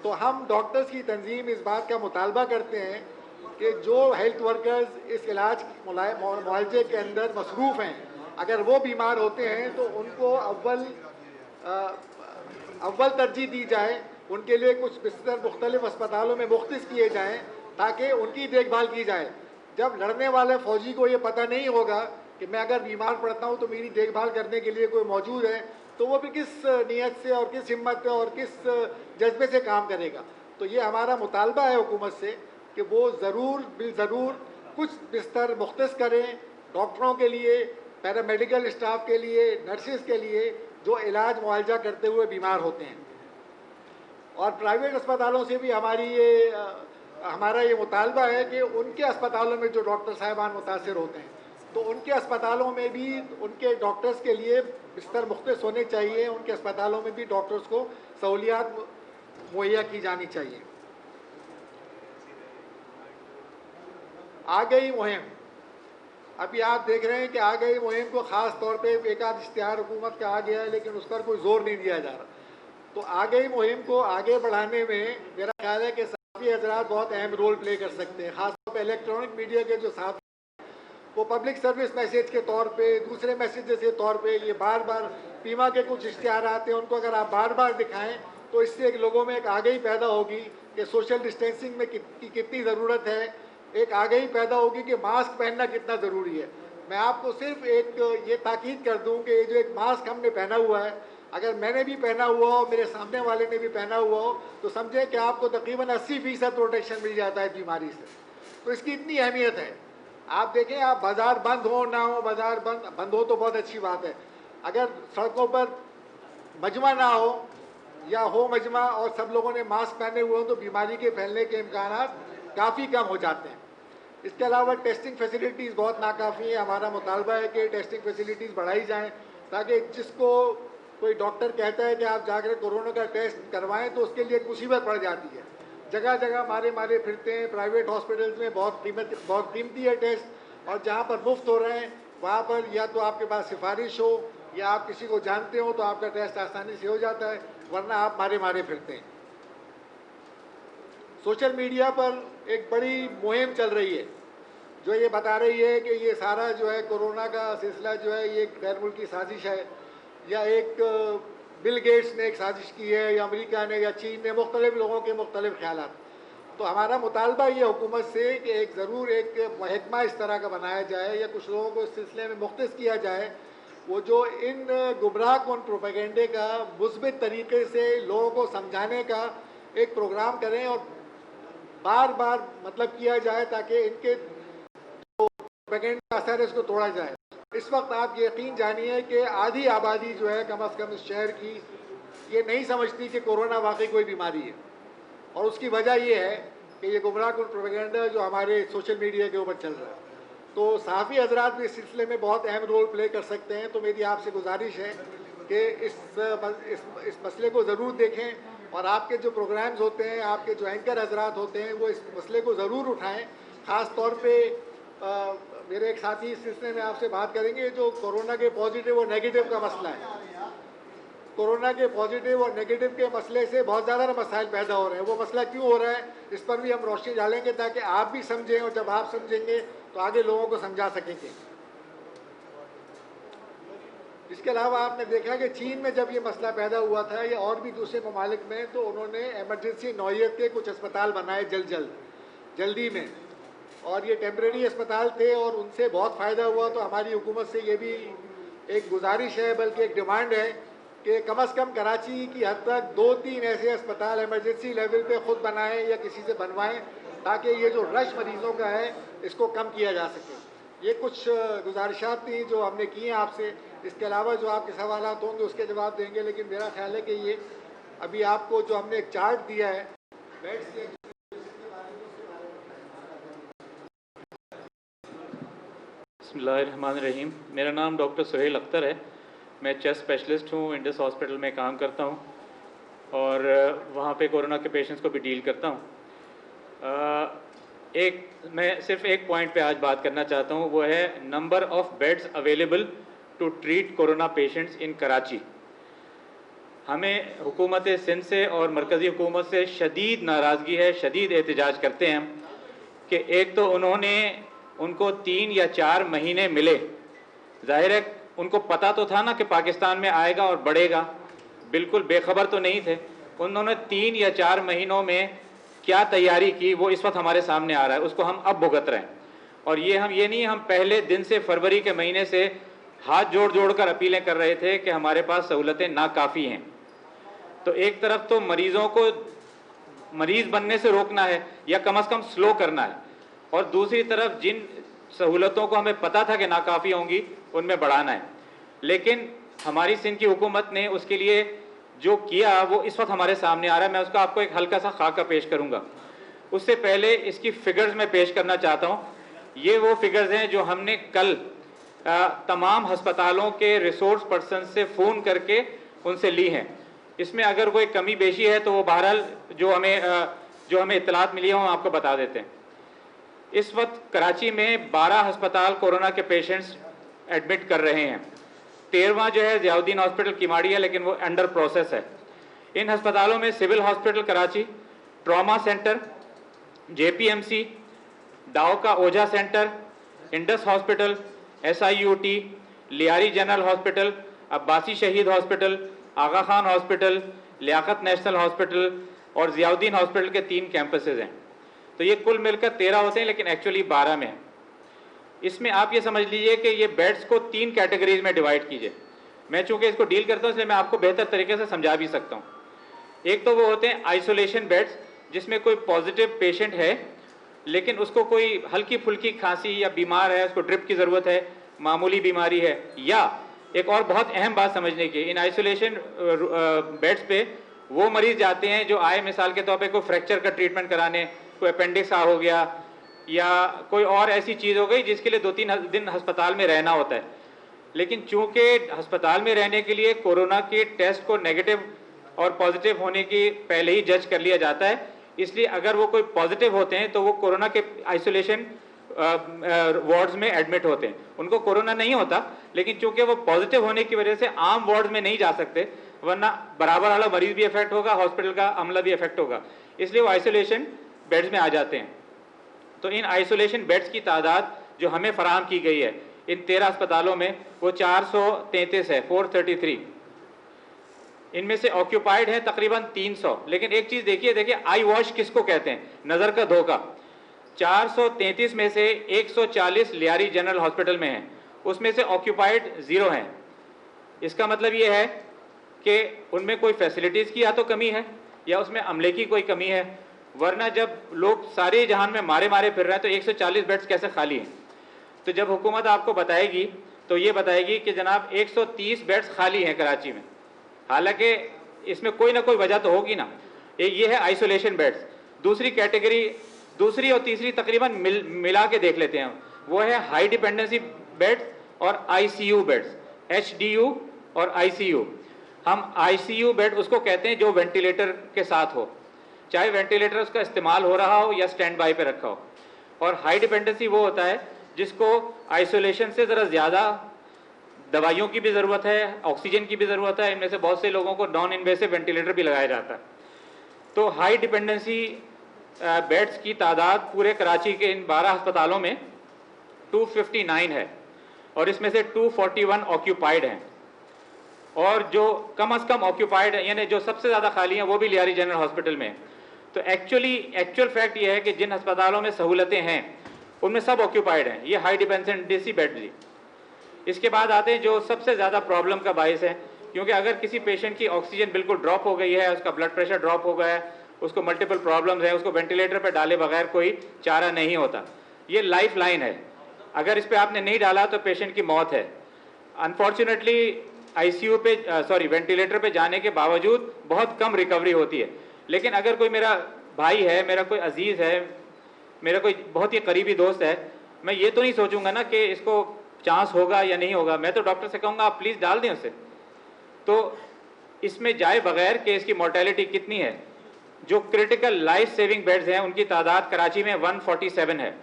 तो हम डॉक्टर्स की तंजीम इस बात का मुतालबा करते हैं कि जो हेल्थ वर्कर्स इस इलाज मुआवजे के अंदर मसरूफ़ हैं, अगर वो बीमार होते हैं तो उनको अव्वल तरजीह दी जाए, उनके लिए कुछ बिस्तर मुख्तलिफ अस्पतालों में मुख्तस किए जाएँ ताकि उनकी देखभाल की जाए। जब लड़ने वाले फ़ौजी को ये पता नहीं होगा कि मैं अगर बीमार पड़ता हूँ तो मेरी देखभाल करने के लिए कोई मौजूद है, तो वो भी किस नीयत से और किस हिम्मत से और किस जज्बे से काम करेगा। तो ये हमारा मुतालबा है हुकूमत से कि वो ज़रूर कुछ बिस्तर मुख्तस करें डॉक्टरों के लिए, पैरामेडिकल स्टाफ के लिए, नर्सिस के लिए जो इलाज मुआवजा करते हुए बीमार होते हैं। और प्राइवेट अस्पतालों से भी हमारा ये मुतालबा है कि उनके अस्पतालों में जो डॉक्टर साहिबान मुतासर होते हैं, तो उनके अस्पतालों में भी उनके डॉक्टर्स के लिए बिस्तर मुख्तस होने चाहिए, उनके अस्पतालों में भी डॉक्टर्स को सहूलियात मुहैया की जानी चाहिए। आ गई मुहिम, अभी आप देख रहे हैं कि आ गई मुहिम को ख़ास तौर पे एक आध इश्तिहार हुकूमत का आ गया है, लेकिन उस पर कोई जोर नहीं दिया जा रहा। तो आ गई मुहिम को आगे बढ़ाने में मेरा ख्याल है कि सहाफ़ी हज़रात बहुत अहम रोल प्ले कर सकते हैं। ख़ासतौर पर इलेक्ट्रॉनिक मीडिया के जो सहाफ़ी, वो पब्लिक सर्विस मैसेज के तौर पे, दूसरे मैसेजेस के तौर पे ये बार बार बीमा के कुछ इश्तिहार आते हैं, उनको अगर आप बार बार दिखाएं तो इससे लोगों में एक आगाही पैदा होगी कि सोशल डिस्टेंसिंग में की कितनी ज़रूरत है, एक आगाही पैदा होगी कि मास्क पहनना कितना ज़रूरी है। मैं आपको सिर्फ एक ये ताकीद कर दूं कि ये जो एक मास्क हमने पहना हुआ है, अगर मैंने भी पहना हुआ हो, मेरे सामने वाले ने भी पहना हुआ हो, तो समझें कि आपको तकरीबन 80% प्रोटेक्शन मिल जाता है बीमारी से। तो इसकी इतनी अहमियत है। आप देखें, आप बाज़ार बंद हो ना हो, बाज़ार बंद हो तो बहुत अच्छी बात है, अगर सड़कों पर मजमा ना हो या हो मजमा और सब लोगों ने मास्क पहने हुए हो तो बीमारी के फैलने के इम्कान काफ़ी कम हो जाते हैं। इसके अलावा टेस्टिंग फैसिलिटीज़ बहुत नाकाफ़ी है। हमारा मुतालबा है कि टेस्टिंग फैसिलिटीज़ बढ़ाई जाएँ ताकि जिसको कोई डॉक्टर कहता है कि आप जाकर कोरोना का टेस्ट करवाएं तो उसके लिए मुसीबत पड़ जाती है। जगह जगह मारे फिरते हैं। प्राइवेट हॉस्पिटल्स में बहुत कीमती है टेस्ट, और जहाँ पर मुफ्त हो रहे हैं वहाँ पर या तो आपके पास सिफारिश हो या आप किसी को जानते हो तो आपका टेस्ट आसानी से हो जाता है, वरना आप मारे फिरते हैं। सोशल मीडिया पर एक बड़ी मुहिम चल रही है जो ये बता रही है कि ये सारा जो है कोरोना का सिलसिला जो है ये एक गैर मुल्की साजिश है, या एक बिल गेट्स ने एक साजिश की है, या अमेरिका ने या चीन ने, मुख्तलिफ लोगों के मुख्तलिफ ख्यालात। तो हमारा मुतालबा ये हुकूमत से कि ज़रूर एक महकमा इस तरह का बनाया जाए या कुछ लोगों को इस सिलसिले में मुख्तस किया जाए, वो जो इन गुमराह कौन प्रोपेगेंडे का मुस्बित तरीके से लोगों को समझाने का एक प्रोग्राम करें और बार बार मतलब किया जाए ताकि इनके प्रोपेगेंडे का असर है उसको तोड़ा जाए। इस वक्त आप यकीन जानिए कि आधी आबादी जो है कम अज़ कम इस शहर की ये नहीं समझती कि कोरोना वाकई कोई बीमारी है, और उसकी वजह ये है कि ये गुमराह कुन प्रोपेगेंडा जो हमारे सोशल मीडिया के ऊपर चल रहा है। तो सहाफ़ी हजरात भी इस सिलसिले में बहुत अहम रोल प्ले कर सकते हैं। तो मेरी आपसे गुजारिश है कि इस मसले को ज़रूर देखें, और आपके जो प्रोग्राम्स होते हैं, आपके जो एंकर हजरात होते हैं, वो इस मसले को ज़रूर उठाएँ। ख़ास तौर पर मेरे एक साथी इस सिलसिले में आपसे बात करेंगे, जो कोरोना के पॉजिटिव और नेगेटिव का मसला है। कोरोना के पॉजिटिव और नेगेटिव के मसले से बहुत ज़्यादा मसाइल पैदा हो रहे हैं। वो मसला क्यों हो रहा है इस पर भी हम रोशनी डालेंगे ताकि आप भी समझें, और जब आप समझेंगे तो आगे लोगों को समझा सकेंगे। इसके अलावा आपने देखा कि चीन में जब ये मसला पैदा हुआ था या और भी दूसरे ममालिक में, तो उन्होंने एमरजेंसी नौयत के कुछ अस्पताल बनाए जल्दी में, और ये टेम्परेरी अस्पताल थे और उनसे बहुत फ़ायदा हुआ। तो हमारी हुकूमत से ये भी एक गुजारिश है, बल्कि एक डिमांड है कि कम अज़ कम कराची की हद तक 2-3 ऐसे अस्पताल एमरजेंसी लेवल पे ख़ुद बनाएं या किसी से बनवाएं ताकि ये जो रश मरीज़ों का है इसको कम किया जा सके। ये कुछ गुजारिशात थी जो हमने की हैं आपसे। इसके अलावा जो आपके सवालात होंगे उसके जवाब देंगे, लेकिन मेरा ख्याल है कि ये अभी आपको जो हमने एक चार्ट दिया है बेड्स बिस्मिल्लाहिर्रहमानिर्रहीम। मेरा नाम डॉक्टर सुहेल अख्तर है। मैं चेस्ट स्पेशलिस्ट हूँ, इंडस हॉस्पिटल में काम करता हूँ और वहाँ पे कोरोना के पेशेंट्स को भी डील करता हूँ। मैं सिर्फ एक पॉइंट पे आज बात करना चाहता हूँ, वो है number of beds available to treat corona patients in Karachi. हमें हुकूमत सिंध से और मरकज़ी हुकूमत से शदीद नाराज़गी है, शदीद एहतजाज करते हैं कि एक तो उनको 3 या 4 महीने मिले। ज़ाहिर है उनको पता तो था ना कि पाकिस्तान में आएगा और बढ़ेगा, बिल्कुल बेखबर तो नहीं थे। उन्होंने 3 या 4 महीनों में क्या तैयारी की वो इस वक्त हमारे सामने आ रहा है, उसको हम अब भुगत रहे हैं। और ये नहीं हम पहले दिन से फरवरी के महीने से हाथ जोड़ जोड़ कर अपीलें कर रहे थे कि हमारे पास सहूलतें नाकाफ़ी हैं। तो एक तरफ तो मरीज़ों को मरीज़ बनने से रोकना है या कम से कम स्लो करना है, और दूसरी तरफ जिन सहूलतों को हमें पता था कि नाकाफ़ी होंगी उनमें बढ़ाना है। लेकिन हमारी सिंध की हुकूमत ने उसके लिए जो किया वो इस वक्त हमारे सामने आ रहा है। मैं उसका आपको एक हल्का सा खाका पेश करूंगा। उससे पहले इसकी फ़िगर्स में पेश करना चाहता हूँ। ये वो फिगर्स हैं जो हमने कल तमाम हस्पतालों के रिसोर्स पर्सन से फ़ोन करके उनसे ली हैं। इसमें अगर कोई कमी बेशी है तो वो बहरहाल जो हमें इत्तलात मिली है हम आपको बता देते हैं। इस वक्त कराची में 12 हस्पताल कोरोना के पेशेंट्स एडमिट कर रहे हैं। 13वां जो है ज़ियाउद्दीन हॉस्पिटल किमाड़ी है, लेकिन वो अंडर प्रोसेस है। इन हस्पतालों में civil hospital Karachi, trauma centre, JPMC, Dow का Ojha centre, Indus hospital, SIUT, Lyari general hospital, Abbasi Shaheed hospital, Aga Khan hospital, Liaquat national hospital और ज़ियाउद्दीन हॉस्पिटल के 3 कैंपसेज हैं। तो ये कुल मिलकर 13 होते हैं, लेकिन एक्चुअली 12 में है। इसमें आप ये समझ लीजिए कि ये बेड्स को 3 कैटेगरीज में डिवाइड कीजिए। मैं चूंकि इसको डील करता हूँ इसलिए मैं आपको बेहतर तरीके से समझा भी सकता हूँ। एक तो वो होते हैं आइसोलेशन बेड्स, जिसमें कोई पॉजिटिव पेशेंट है लेकिन उसको कोई हल्की फुल्की खांसी या बीमार है, उसको ड्रिप की ज़रूरत है, मामूली बीमारी है। या एक और बहुत अहम बात समझने की, इन आइसोलेशन बेड्स पे वो मरीज जाते हैं जो आए मिसाल के तौर पे कोई फ्रैक्चर का ट्रीटमेंट कराने, कोई अपेंडिक्स हो गया या कोई और ऐसी चीज़ हो गई जिसके लिए 2-3 दिन अस्पताल में रहना होता है। लेकिन चूंकि अस्पताल में रहने के लिए कोरोना के टेस्ट को नेगेटिव और पॉजिटिव होने की पहले ही जज कर लिया जाता है, इसलिए अगर वो कोई पॉजिटिव होते हैं तो वो कोरोना के आइसोलेशन वार्ड्स में एडमिट होते हैं। उनको कोरोना नहीं होता, लेकिन चूंकि वो पॉजिटिव होने की वजह से आम वार्ड्स में नहीं जा सकते, वरना बराबर वाला मरीज भी इफेक्ट होगा, हॉस्पिटल का अमला भी इफेक्ट होगा, इसलिए वो आइसोलेशन बेड्स में आ जाते हैं। तो इन आइसोलेशन बेड्स की तादाद जो हमें फराहम की गई है इन 13 अस्पतालों में वो 433 है, 433। इनमें से ऑक्यूपाइड है तकरीबन 300। लेकिन एक चीज देखिए आई वॉश किसको कहते हैं, नजर का धोखा। 433 में से 140 लियारी जनरल हॉस्पिटल में हैं, उसमें से ऑक्यूपाइड 0 हैं। इसका मतलब ये है कि उनमें कोई फैसिलिटीज की या तो कमी है या उसमें अमले की कोई कमी है, वरना जब लोग सारे जहान में मारे फिर रहे हैं तो 140 बेड्स कैसे खाली हैं। तो जब हुकूमत आपको बताएगी तो ये बताएगी कि जनाब 130 बेड्स खाली हैं कराची में, हालांकि इसमें कोई ना कोई वजह तो होगी ना। ये है आइसोलेशन बेड्स। दूसरी कैटेगरी, दूसरी और तीसरी तकरीबन मिला के देख लेते हैं, वो है हाई डिपेंडेंसी बेड्स और ICU बेड्स, HDU और ICU। हम ICU बेड उसको कहते हैं जो वेंटिलेटर के साथ हो, चाहे वेंटिलेटर उसका इस्तेमाल हो रहा हो या स्टैंड बाय पे रखा हो। और हाई डिपेंडेंसी वो होता है जिसको आइसोलेशन से ज़रा ज़्यादा दवाइयों की भी ज़रूरत है, ऑक्सीजन की भी ज़रूरत है। इनमें से बहुत से लोगों को नॉन इन्वेसिव वेंटिलेटर भी लगाया जाता है। तो हाई डिपेंडेंसी बेड्स की तादाद पूरे कराची के इन 12 अस्पतालों में 259 है और इसमें से 241 ऑक्यूपाइड हैं। और जो कम से कम ऑक्यूपाइड है, यानी जो सबसे ज़्यादा खाली हैं, वो भी लियारी जनरल हॉस्पिटल में। तो एक्चुअल फैक्ट ये है कि जिन अस्पतालों में सहूलतें हैं उनमें सब ऑक्यूपाइड हैं, ये हाई डिपेंडेंसी बेड जी। इसके बाद आते हैं जो सबसे ज़्यादा प्रॉब्लम का बायस है, क्योंकि अगर किसी पेशेंट की ऑक्सीजन बिल्कुल ड्रॉप हो गई है, उसका ब्लड प्रेशर ड्रॉप हो गया है, उसको मल्टीपल प्रॉब्लम्स है, उसको वेंटिलेटर पर डाले बगैर कोई चारा नहीं होता। ये लाइफ लाइन है, अगर इस पर आपने नहीं डाला तो पेशेंट की मौत है। अनफॉर्चुनेटली ICU पे वेंटिलेटर पे जाने के बावजूद बहुत कम रिकवरी होती है। लेकिन अगर कोई मेरा भाई है, मेरा कोई अजीज़ है, मेरा कोई बहुत ही करीबी दोस्त है, मैं ये तो नहीं सोचूंगा ना कि इसको चांस होगा या नहीं होगा, मैं तो डॉक्टर से कहूँगा आप प्लीज़ डाल दें उसे। तो इसमें जाए बगैर कि इसकी मोर्टेलिटी कितनी है। जो क्रिटिकल लाइफ सेविंग बेड्स हैं उनकी तादाद कराची में 147 है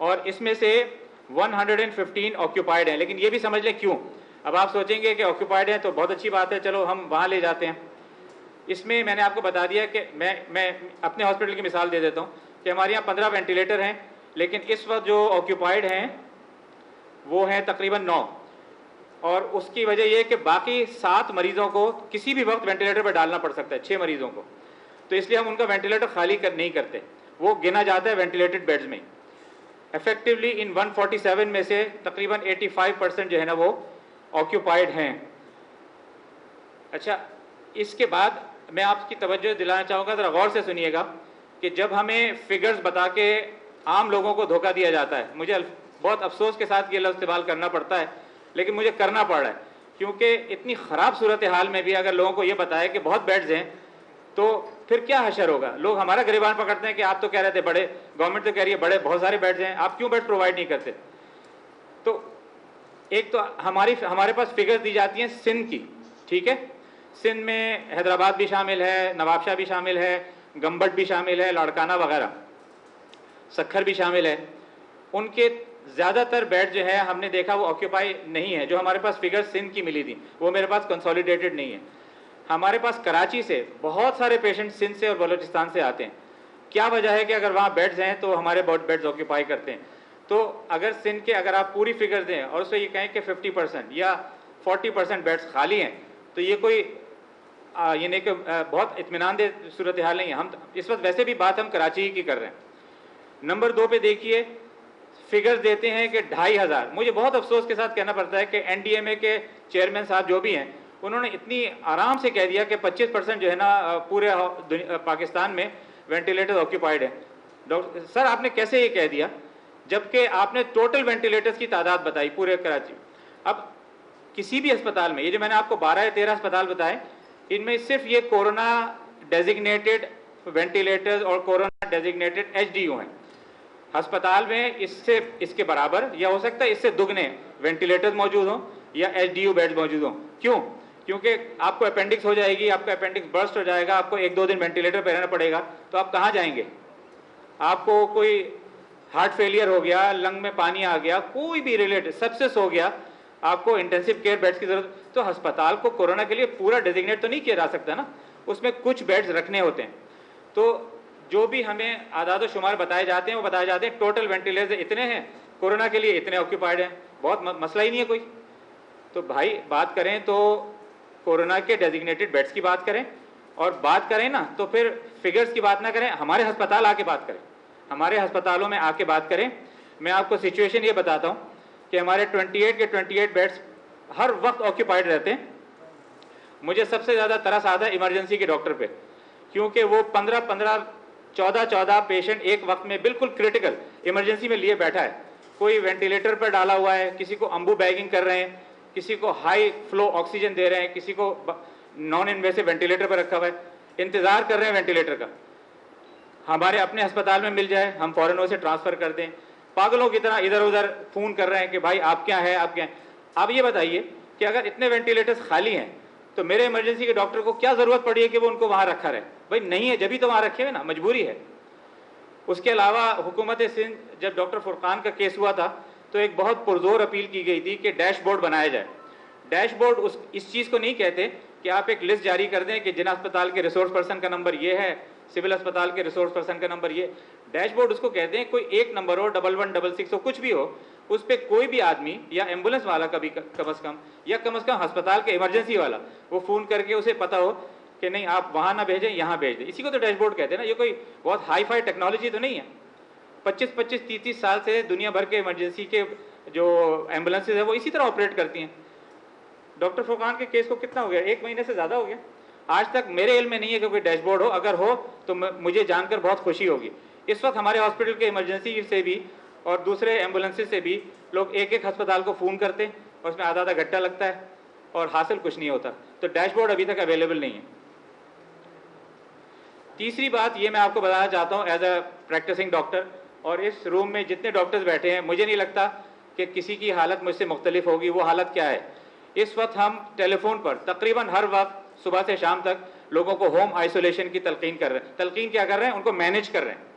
और इसमें से 115 ऑक्यूपाइड हैं। लेकिन ये भी समझ लें क्यों, अब आप सोचेंगे कि ऑक्यूपाइड है तो बहुत अच्छी बात है, चलो हम वहाँ ले जाते हैं। इसमें मैंने आपको बता दिया कि मैं अपने हॉस्पिटल की मिसाल दे देता हूँ कि हमारे यहाँ 15 वेंटिलेटर हैं, लेकिन इस वक्त जो ऑक्यूपाइड हैं वो हैं तकरीबन 9, और उसकी वजह ये कि बाकी 7 मरीजों को किसी भी वक्त वेंटिलेटर पर डालना पड़ सकता है, 6 मरीजों को, तो इसलिए हम उनका वेंटिलेटर खाली नहीं करते, वो गिना जाता है वेंटिलेटेड बेड्स में। इफेक्टिवली इन 147 में से तकरीबन 85% जो है ना वो ऑक्यूपाइड हैं। अच्छा, इसके बाद मैं आपकी तवज्जो दिलाना चाहूँगा, ज़रा गौर से सुनिएगा कि जब हमें फिगर्स बता के आम लोगों को धोखा दिया जाता है, मुझे बहुत अफसोस के साथ ये लफ्ज़ इस्तेमाल करना पड़ता है, लेकिन मुझे करना पड़ रहा है, क्योंकि इतनी ख़राब सूरत हाल में भी अगर लोगों को ये बताया कि बहुत बेड्स हैं तो फिर क्या हशर होगा। लोग हमारा गिरबान पकड़ते हैं कि आप तो कह रहे थे बड़े, गवर्नमेंट तो कह रही है बड़े बहुत सारे बेड्स हैं, आप क्यों बेड प्रोवाइड नहीं करते। तो एक तो हमारे पास फिगर्स दी जाती हैं सिंध की, ठीक है, सिंध में हैदराबाद भी शामिल है, नवाबशाह भी शामिल है, गंबट भी शामिल है, लाड़काना वगैरह, सखर भी शामिल है। उनके ज़्यादातर बेड जो है हमने देखा वो ऑक्यूपाई नहीं है। जो हमारे पास फिगर सिंध की मिली थी वो मेरे पास कंसोलिडेटेड नहीं है। हमारे पास कराची से बहुत सारे पेशेंट सिंध से और बलूचिस्तान से आते हैं। क्या वजह है कि अगर वहाँ बेड्स हैं तो हमारे बहुत बेड्स ऑक्यूपाई करते हैं। तो अगर सिंध के अगर आप पूरी फिगर दें और उससे ये कहें कि 50% या 40% बेड्स खाली हैं, तो ये कोई ये नहीं कि बहुत इत्मीनान दे सूरत हाल नहीं है। हम इस वक्त वैसे भी बात हम कराची की कर रहे हैं। नंबर 2 पे देखिए, फिगर्स देते हैं कि 2500। मुझे बहुत अफसोस के साथ कहना पड़ता है कि NDMA के चेयरमैन साहब जो भी हैं, उन्होंने इतनी आराम से कह दिया कि 25% जो है ना पूरे पाकिस्तान में वेंटिलेटर ऑक्यूपाइड है। डॉक्टर सर, आपने कैसे ये कह दिया जबकि आपने टोटल वेंटिलेटर्स की तादाद बताई पूरे कराची। अब किसी भी अस्पताल में, ये जो मैंने आपको 12 या 13 अस्पताल बताए, इनमें सिर्फ ये कोरोना डेजिग्नेटेड वेंटिलेटर्स और कोरोना डेजिग्नेटेड HDU हैं। अस्पताल में इसके बराबर या हो सकता है इससे दुगने वेंटिलेटर्स मौजूद हों या HDU बेड्स मौजूद हों। क्यों? क्योंकि आपको अपेंडिक्स हो जाएगी, आपका अपेंडिक्स बर्स्ट हो जाएगा, आपको 1-2 दिन वेंटिलेटर पर रहना पड़ेगा, तो आप कहाँ जाएंगे? आपको कोई हार्ट फेलियर हो गया, लंग में पानी आ गया, कोई भी रिलेटेड सेप्सिस हो गया, आपको इंटेंसिव केयर बेड्स की जरूरत। तो अस्पताल को कोरोना के लिए पूरा डेजिग्नेट तो नहीं किया जा सकता ना, उसमें कुछ बेड्स रखने होते हैं। तो जो भी हमें आदाद शुमार बताए जाते हैं वो बताए जाते हैं टोटल वेंटिलेटर्स इतने हैं, कोरोना के लिए इतने ऑक्यूपाइड हैं, बहुत मसला ही नहीं है कोई। तो भाई बात करें तो कोरोना के डेजिग्नेटेड बेड्स की बात करें, और बात करें ना तो फिर फिगर्स की बात ना करें, हमारे अस्पताल आके बात करें, हमारे अस्पतालों में आके बात करें। मैं आपको सिचुएशन ये बताता हूँ कि हमारे 28 के 28 बेड्स हर वक्त ऑक्यूपाइड रहते हैं। मुझे सबसे ज़्यादा तरस आता है इमरजेंसी के डॉक्टर पे, क्योंकि वो 15-15, 14-14 पेशेंट एक वक्त में बिल्कुल क्रिटिकल इमरजेंसी में लिए बैठा है। कोई वेंटिलेटर पर डाला हुआ है, किसी को अम्बू बैगिंग कर रहे हैं, किसी को हाई फ्लो ऑक्सीजन दे रहे हैं, किसी को नॉन इन्वेसिव वेंटिलेटर पर रखा हुआ है, इंतज़ार कर रहे हैं वेंटिलेटर का। हमारे अपने अस्पताल में मिल जाए हम फ़ौरन उसे ट्रांसफ़र कर दें। पागलों की तरह इधर उधर फ़ोन कर रहे हैं कि भाई आप क्या है, आप क्या हैं। आप ये बताइए कि अगर इतने वेंटिलेटर्स खाली हैं तो मेरे इमरजेंसी के डॉक्टर को क्या ज़रूरत पड़ी है कि वो उनको वहाँ रखा रहे? भाई नहीं है, जब भी तो वहाँ रखे हुए ना, मजबूरी है। उसके अलावा हुकूमत सिंध, जब डॉक्टर फुरकान का केस हुआ था तो एक बहुत पुरजोर अपील की गई थी कि डैशबोर्ड बनाया जाए। डैशबोर्ड इस चीज़ को नहीं कहते कि आप एक लिस्ट जारी कर दें कि जिन अस्पताल के रिसोर्स पर्सन का नंबर ये है, सिविल अस्पताल के रिसोर्स पर्सन का नंबर ये। डैशबोर्ड उसको कहते हैं कोई एक नंबर हो, 1166 हो, कुछ भी हो, उस पर कोई भी आदमी या एम्बुलेंस वाला कभी कम से कम, या कम से कम अस्पताल के इमरजेंसी वाला, वो फ़ोन करके उसे पता हो कि नहीं आप वहाँ ना भेजें, यहाँ भेज दें। इसी को तो डैशबोर्ड कहते हैं ना। ये कोई बहुत हाई फाई टेक्नोलॉजी तो नहीं है। 25-25, 30-30 साल से दुनिया भर के इमरजेंसी के जो एम्बुलेंसेज है वो इसी तरह ऑपरेट करती हैं। डॉक्टर फुरकान के केस को कितना हो गया? 1 महीने से ज़्यादा हो गया। आज तक मेरे इल्म में नहीं है कि कोई डैशबोर्ड हो। अगर हो तो मुझे जानकर बहुत खुशी होगी। इस वक्त हमारे हॉस्पिटल के इमरजेंसी से भी और दूसरे एम्बुलेंसेज से भी लोग एक एक अस्पताल को फ़ोन करते हैं और उसमें आधा घंटा लगता है और हासिल कुछ नहीं होता। तो डैशबोर्ड अभी तक अवेलेबल नहीं है। तीसरी बात ये मैं आपको बताना चाहता हूँ एज अ प्रैक्टिसिंग डॉक्टर, और इस रूम में जितने डॉक्टर्स बैठे हैं मुझे नहीं लगता कि किसी की हालत मुझसे मुख्तलिफ होगी। वो हालत क्या है? इस वक्त हम टेलीफोन पर तकरीबन हर वक्त सुबह से शाम तक लोगों को होम आइसोलेशन की तलकीन कर रहे हैं। तलकीन क्या कर रहे हैं? उनको मैनेज कर रहे हैं।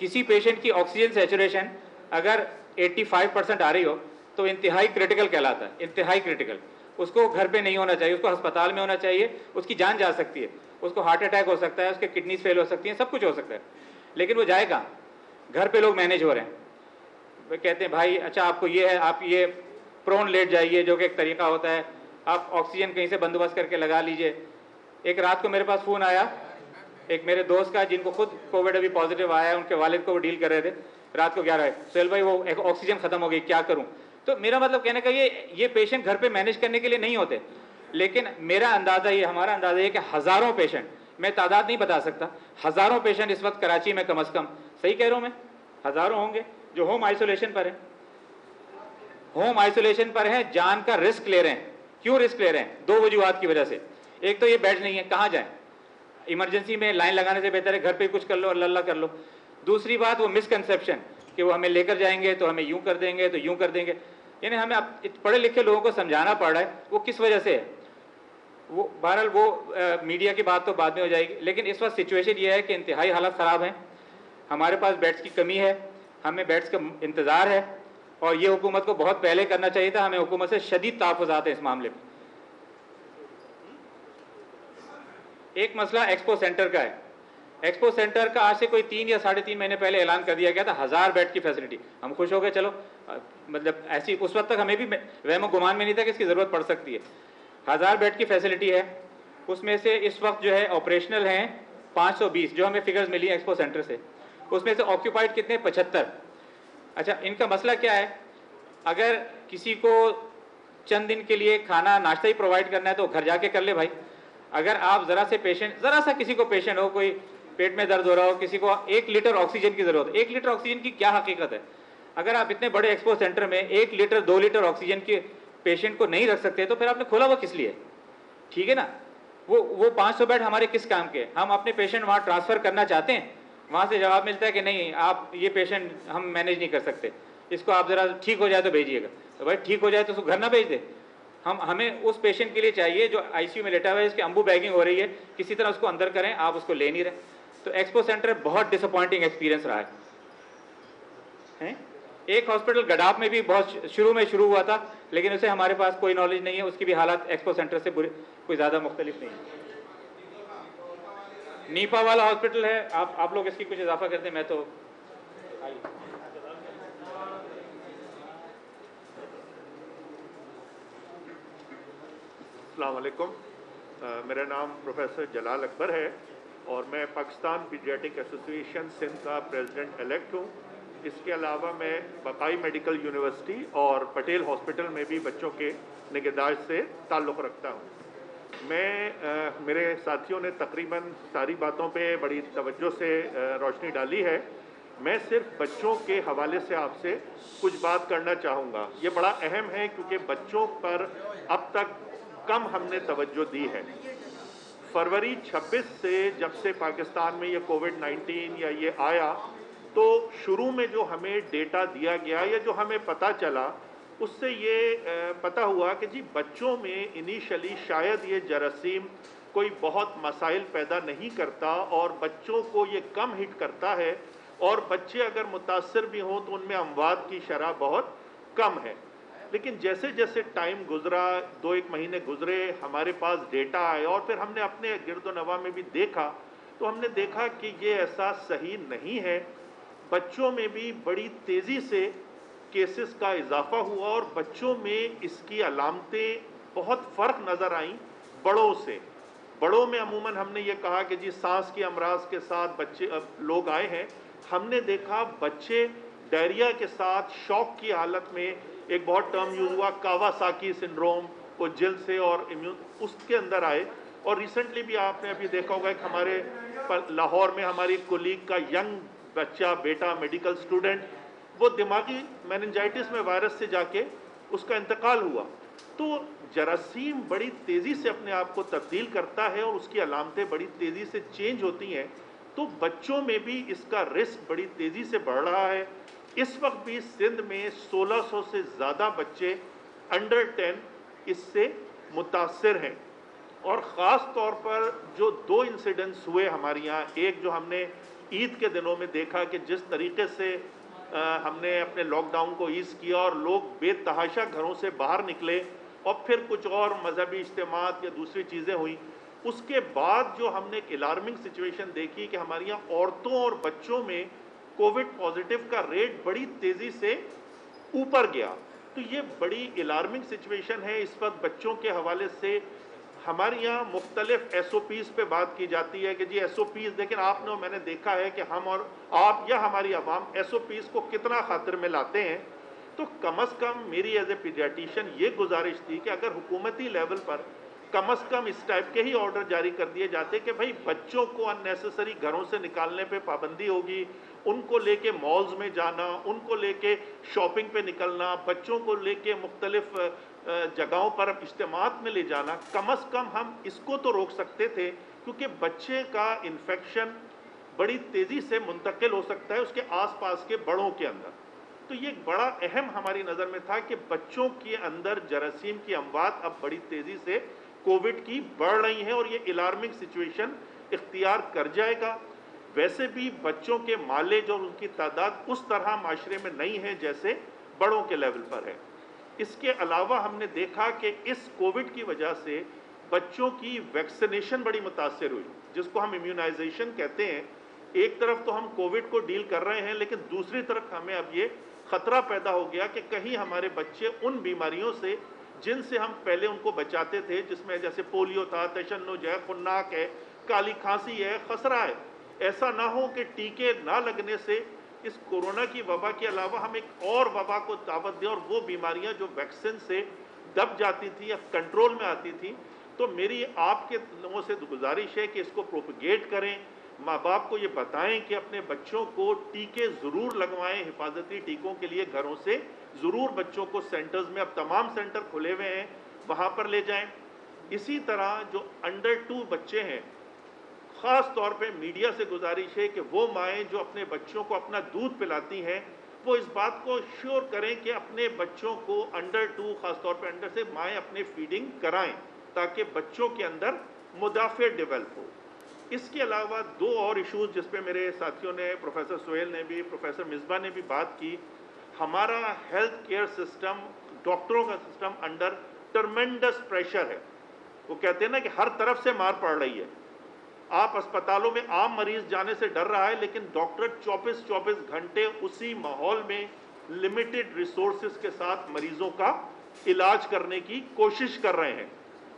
किसी पेशेंट की ऑक्सीजन सैचुरेशन अगर 85% आ रही हो तो इंतहाई क्रिटिकल कहलाता है, इंतहाई क्रिटिकल। उसको घर पे नहीं होना चाहिए, उसको अस्पताल में होना चाहिए, उसकी जान जा सकती है, उसको हार्ट अटैक हो सकता है, उसके किडनीज फेल हो सकती हैं, सब कुछ हो सकता है, लेकिन वो जाए कहाँ? घर पे लोग मैनेज हो रहे हैं। वे कहते हैं भाई अच्छा आपको ये है, आप ये प्रोन लेट जाइए, जो कि एक तरीका होता है, आप ऑक्सीजन कहीं से बंदोबस्त करके लगा लीजिए। एक रात को मेरे पास फ़ोन आया एक मेरे दोस्त का, जिनको खुद कोविड अभी पॉजिटिव आया है, उनके वालिद को वो डील कर रहे थे, रात को 11 बजे, सोहेल भाई वो एक ऑक्सीजन खत्म हो गई, क्या करूं? तो मेरा मतलब कहने का ये पेशेंट घर पे मैनेज करने के लिए नहीं होते, लेकिन मेरा अंदाजा ये, हमारा अंदाजा ये कि हज़ारों पेशेंट, मैं तादाद नहीं बता सकता, हज़ारों पेशेंट इस वक्त कराची में कम अज़ कम, सही कह रहा हूँ मैं, हज़ारों होंगे जो होम आइसोलेशन पर है, होम आइसोलेशन पर है, जान का रिस्क ले रहे हैं। क्यों रिस्क ले रहे हैं? दो वजूहात की वजह से। एक तो ये बेड नहीं है, कहाँ जाएं? इमरजेंसी में लाइन लगाने से बेहतर है घर पे कुछ कर लो, अल्लाह कर लो। दूसरी बात वो मिसकंसेप्शन कि वो हमें लेकर जाएंगे तो हमें यूं कर देंगे तो यूं कर देंगे, यानी हमें पढ़े लिखे लोगों को समझाना पड़ रहा है, वो किस वजह से है। वो बहरहाल वो मीडिया की बात तो बाद में हो जाएगी, लेकिन इस वक्त सिचुएशन ये है कि इंतहाई हालत ख़राब है, हमारे पास बेड्स की कमी है, हमें बेड्स का इंतज़ार है, और ये हुकूमत को बहुत पहले करना चाहिए था। हमें हुकूमत से शदीद तहफ़्फ़ुज़ात है इस मामले में। एक मसला एक्सपो सेंटर का है। एक्सपो सेंटर का आज से कोई 3 या 3.5 महीने पहले ऐलान कर दिया गया था, 1000 बेड की फैसिलिटी। हम खुश हो गए, चलो मतलब ऐसी, उस वक्त तक हमें भी वहम गुमान में नहीं था कि इसकी ज़रूरत पड़ सकती है। 1000 बेड की फैसिलिटी है, उसमें से इस वक्त जो है ऑपरेशनल हैं 520, जो हमें फिगर्स मिली एक्सपो सेंटर से, उसमें से ऑक्यूपाइड कितने? 75। अच्छा, इनका मसला क्या है? अगर किसी को चंद दिन के लिए खाना नाश्ता ही प्रोवाइड करना है तो घर जाके कर ले भाई। अगर आप ज़रा से पेशेंट, ज़रा सा किसी को पेशेंट हो, कोई पेट में दर्द हो रहा हो, किसी को 1 लीटर ऑक्सीजन की ज़रूरत है, 1 लीटर ऑक्सीजन की क्या हकीकत है? अगर आप इतने बड़े एक्सपो सेंटर में 1 लीटर 2 लीटर ऑक्सीजन के पेशेंट को नहीं रख सकते तो फिर आपने खोला हुआ किस लिए? ठीक है ना? वो 500 बेड हमारे किस काम के? हम अपने पेशेंट वहाँ ट्रांसफ़र करना चाहते हैं, वहाँ से जवाब मिलता है कि नहीं, आप ये पेशेंट हम मैनेज नहीं कर सकते, इसको आप ज़रा ठीक हो जाए तो भेजिएगा। तो भाई ठीक हो जाए तो उसको घर ना भेज दे। हमें उस पेशेंट के लिए चाहिए जो आईसीयू में लेटा हुआ है, इसकी अम्बू बैगिंग हो रही है, किसी तरह उसको अंदर करें, आप उसको ले नहीं रहे। तो एक्सपो सेंटर बहुत डिसअपॉइंटिंग एक्सपीरियंस रहा है। एक हॉस्पिटल गडाप में भी बहुत शुरू में शुरू हुआ था, लेकिन उसे हमारे पास कोई नॉलेज नहीं है, उसकी भी हालत एक्सपो सेंटर से कोई ज़्यादा मुख्तलिफ नहीं है। नीपा वाला हॉस्पिटल है, आप लोग इसकी कुछ इजाफा करते हैं, मैं तो अस्सलाम वालेकुम। मेरा नाम प्रोफेसर जलाल अकबर है और मैं पाकिस्तान पीडियाट्रिक एसोसिएशन सिंध का प्रेसिडेंट इलेक्ट हूँ। इसके अलावा मैं बकाई मेडिकल यूनिवर्सिटी और पटेल हॉस्पिटल में भी बच्चों के निगहदाश्त से ताल्लुक़ रखता हूँ। मेरे साथियों ने तकरीबन सारी बातों पे बड़ी तवज्जो से रोशनी डाली है। मैं सिर्फ बच्चों के हवाले से आपसे कुछ बात करना चाहूँगा। ये बड़ा अहम है क्योंकि बच्चों पर अब तक कम हमने तवज्जो दी है। फरवरी 26 से जब से पाकिस्तान में ये कोविड-19 या ये आया, तो शुरू में जो हमें डेटा दिया गया या जो हमें पता चला, उससे ये पता हुआ कि जी बच्चों में इनिशियली शायद ये जरासीम कोई बहुत मसाइल पैदा नहीं करता और बच्चों को ये कम हिट करता है, और बच्चे अगर मुतासर भी हों तो उनमें अमवात की शरह बहुत कम है। लेकिन जैसे जैसे टाइम गुजरा, 2-1 महीने गुजरे, हमारे पास डेटा आए और फिर हमने अपने गिरदोनवा में भी देखा, तो हमने देखा कि ये ऐसा सही नहीं है। बच्चों में भी बड़ी तेज़ी से केसेस का इजाफा हुआ और बच्चों में इसकी अलामतें बहुत फ़र्क नज़र आईं बड़ों से। बड़ों में अमूमन हमने ये कहा कि जी सांस की अमराज के साथ बच्चे लोग आए हैं। हमने देखा बच्चे डायरिया के साथ शॉक की हालत में, एक बहुत टर्म यूज हुआ कावासाकी सिंड्रोम, वो जल्द से और इम्यून उसके अंदर आए। और रिसेंटली भी आपने अभी देखा होगा कि हमारे लाहौर में हमारी कोलीग का यंग बच्चा बेटा मेडिकल स्टूडेंट, वो दिमागी मेनिंजाइटिस में वायरस से जाके उसका इंतकाल हुआ। तो जरासीम बड़ी तेज़ी से अपने आप को तब्दील करता है और उसकी अलामतें बड़ी तेज़ी से चेंज होती हैं। तो बच्चों में भी इसका रिस्क बड़ी तेज़ी से बढ़ रहा है। इस वक्त भी सिंध में 1600 से ज़्यादा बच्चे अंडर 10 इससे मुतासर हैं। और ख़ास तौर पर जो 2 इंसिडेंट्स हुए हमारे यहाँ, एक जो हमने ईद के दिनों में देखा कि जिस तरीके से हमने अपने लॉकडाउन को ईज़ किया और लोग बेतहाशा घरों से बाहर निकले और फिर कुछ और मजहबी इज्तिमात या दूसरी चीज़ें हुई, उसके बाद जो हमने एक अलार्मिंग सिचुएशन देखी कि हमारे यहाँ औरतों और बच्चों में कोविड पॉजिटिव का रेट बड़ी तेज़ी से ऊपर गया। तो ये बड़ी अलार्मिंग सिचुएशन है। इस वक्त बच्चों के हवाले से हमारे यहाँ मुख्तलिफ SOPs पे बात की जाती है कि जी SOPs, लेकिन आपने और मैंने देखा है कि हम और आप या हमारी आवाम SOPs को कितना खातिर में लाते हैं। तो कम अज़ कम मेरी एज ए पीडियाट्रिशियन ये गुजारिश थी कि अगर हुकूमती लेवल पर कम अज़ कम इस टाइप के ही ऑर्डर जारी कर दिए जाते कि भाई बच्चों को अननेसेसरी घरों से निकालने पे पाबंदी होगी, उनको लेके मॉल्स में जाना, उनको लेके शॉपिंग पे निकलना, बच्चों को लेके मुख्तलिफ जगहों पर इज्तिमात में ले जाना, कम अज़ कम हम इसको तो रोक सकते थे, क्योंकि बच्चे का इन्फेक्शन बड़ी तेज़ी से मुंतकिल हो सकता है उसके आसपास के बड़ों के अंदर। तो ये बड़ा अहम हमारी नज़र में था कि बच्चों के अंदर जरासीम की अमवात अब बड़ी तेज़ी से कोविड की बढ़ रही हैं और ये अलार्मिंग सिचुएशन इख्तियार कर जाएगा। वैसे भी बच्चों के मालेज और उनकी तादाद उस तरह माशरे में नहीं है जैसे बड़ों के लेवल पर है। इसके अलावा हमने देखा कि इस कोविड की वजह से बच्चों की वैक्सीनेशन बड़ी मुतासिर हुई, जिसको हम इम्यूनाइजेशन कहते हैं। एक तरफ तो हम कोविड को डील कर रहे हैं, लेकिन दूसरी तरफ हमें अब ये खतरा पैदा हो गया कि कहीं हमारे बच्चे उन बीमारियों से जिनसे हम पहले उनको बचाते थे, जिसमें जैसे पोलियो था, तशन्नुज है, खुन्नाक है, काली खांसी है, खसरा है, ऐसा ना हो कि टीके ना लगने से इस कोरोना की वबा के अलावा हम एक और वबा को दावत दें और वो बीमारियां जो वैक्सीन से दब जाती थी या कंट्रोल में आती थी। तो मेरी आपके लोगों से गुजारिश है कि इसको प्रोपगेट करें, माँ बाप को ये बताएं कि अपने बच्चों को टीके ज़रूर लगवाएं, हिफाजती टीकों के लिए घरों से ज़रूर बच्चों को सेंटर्स में, अब तमाम सेंटर खुले हुए हैं, वहाँ पर ले जाएं। इसी तरह जो अंडर 2 बच्चे हैं, ख़ास तौर पे मीडिया से गुजारिश है कि वो माएँ जो अपने बच्चों को अपना दूध पिलाती हैं, वो इस बात को श्योर करें कि अपने बच्चों को अंडर 2, ख़ास तौर पे अंडर से माएँ अपने फीडिंग कराएं, ताकि बच्चों के अंदर मुदाफ़े डेवलप हो। इसके अलावा 2 और इशूज़ जिस पे मेरे साथियों ने, प्रोफेसर सोहेल ने भी, प्रोफेसर मिसबा ने भी बात की। हमारा हेल्थ केयर सिस्टम, डॉक्टरों का सिस्टम अंडर ट्रमेंडस प्रेशर है। वो कहते हैं ना कि हर तरफ से मार पड़ रही है। आप अस्पतालों में आम मरीज जाने से डर रहा है, लेकिन डॉक्टर 24 घंटे उसी माहौल में लिमिटेड रिसोर्सेज के साथ मरीजों का इलाज करने की कोशिश कर रहे हैं।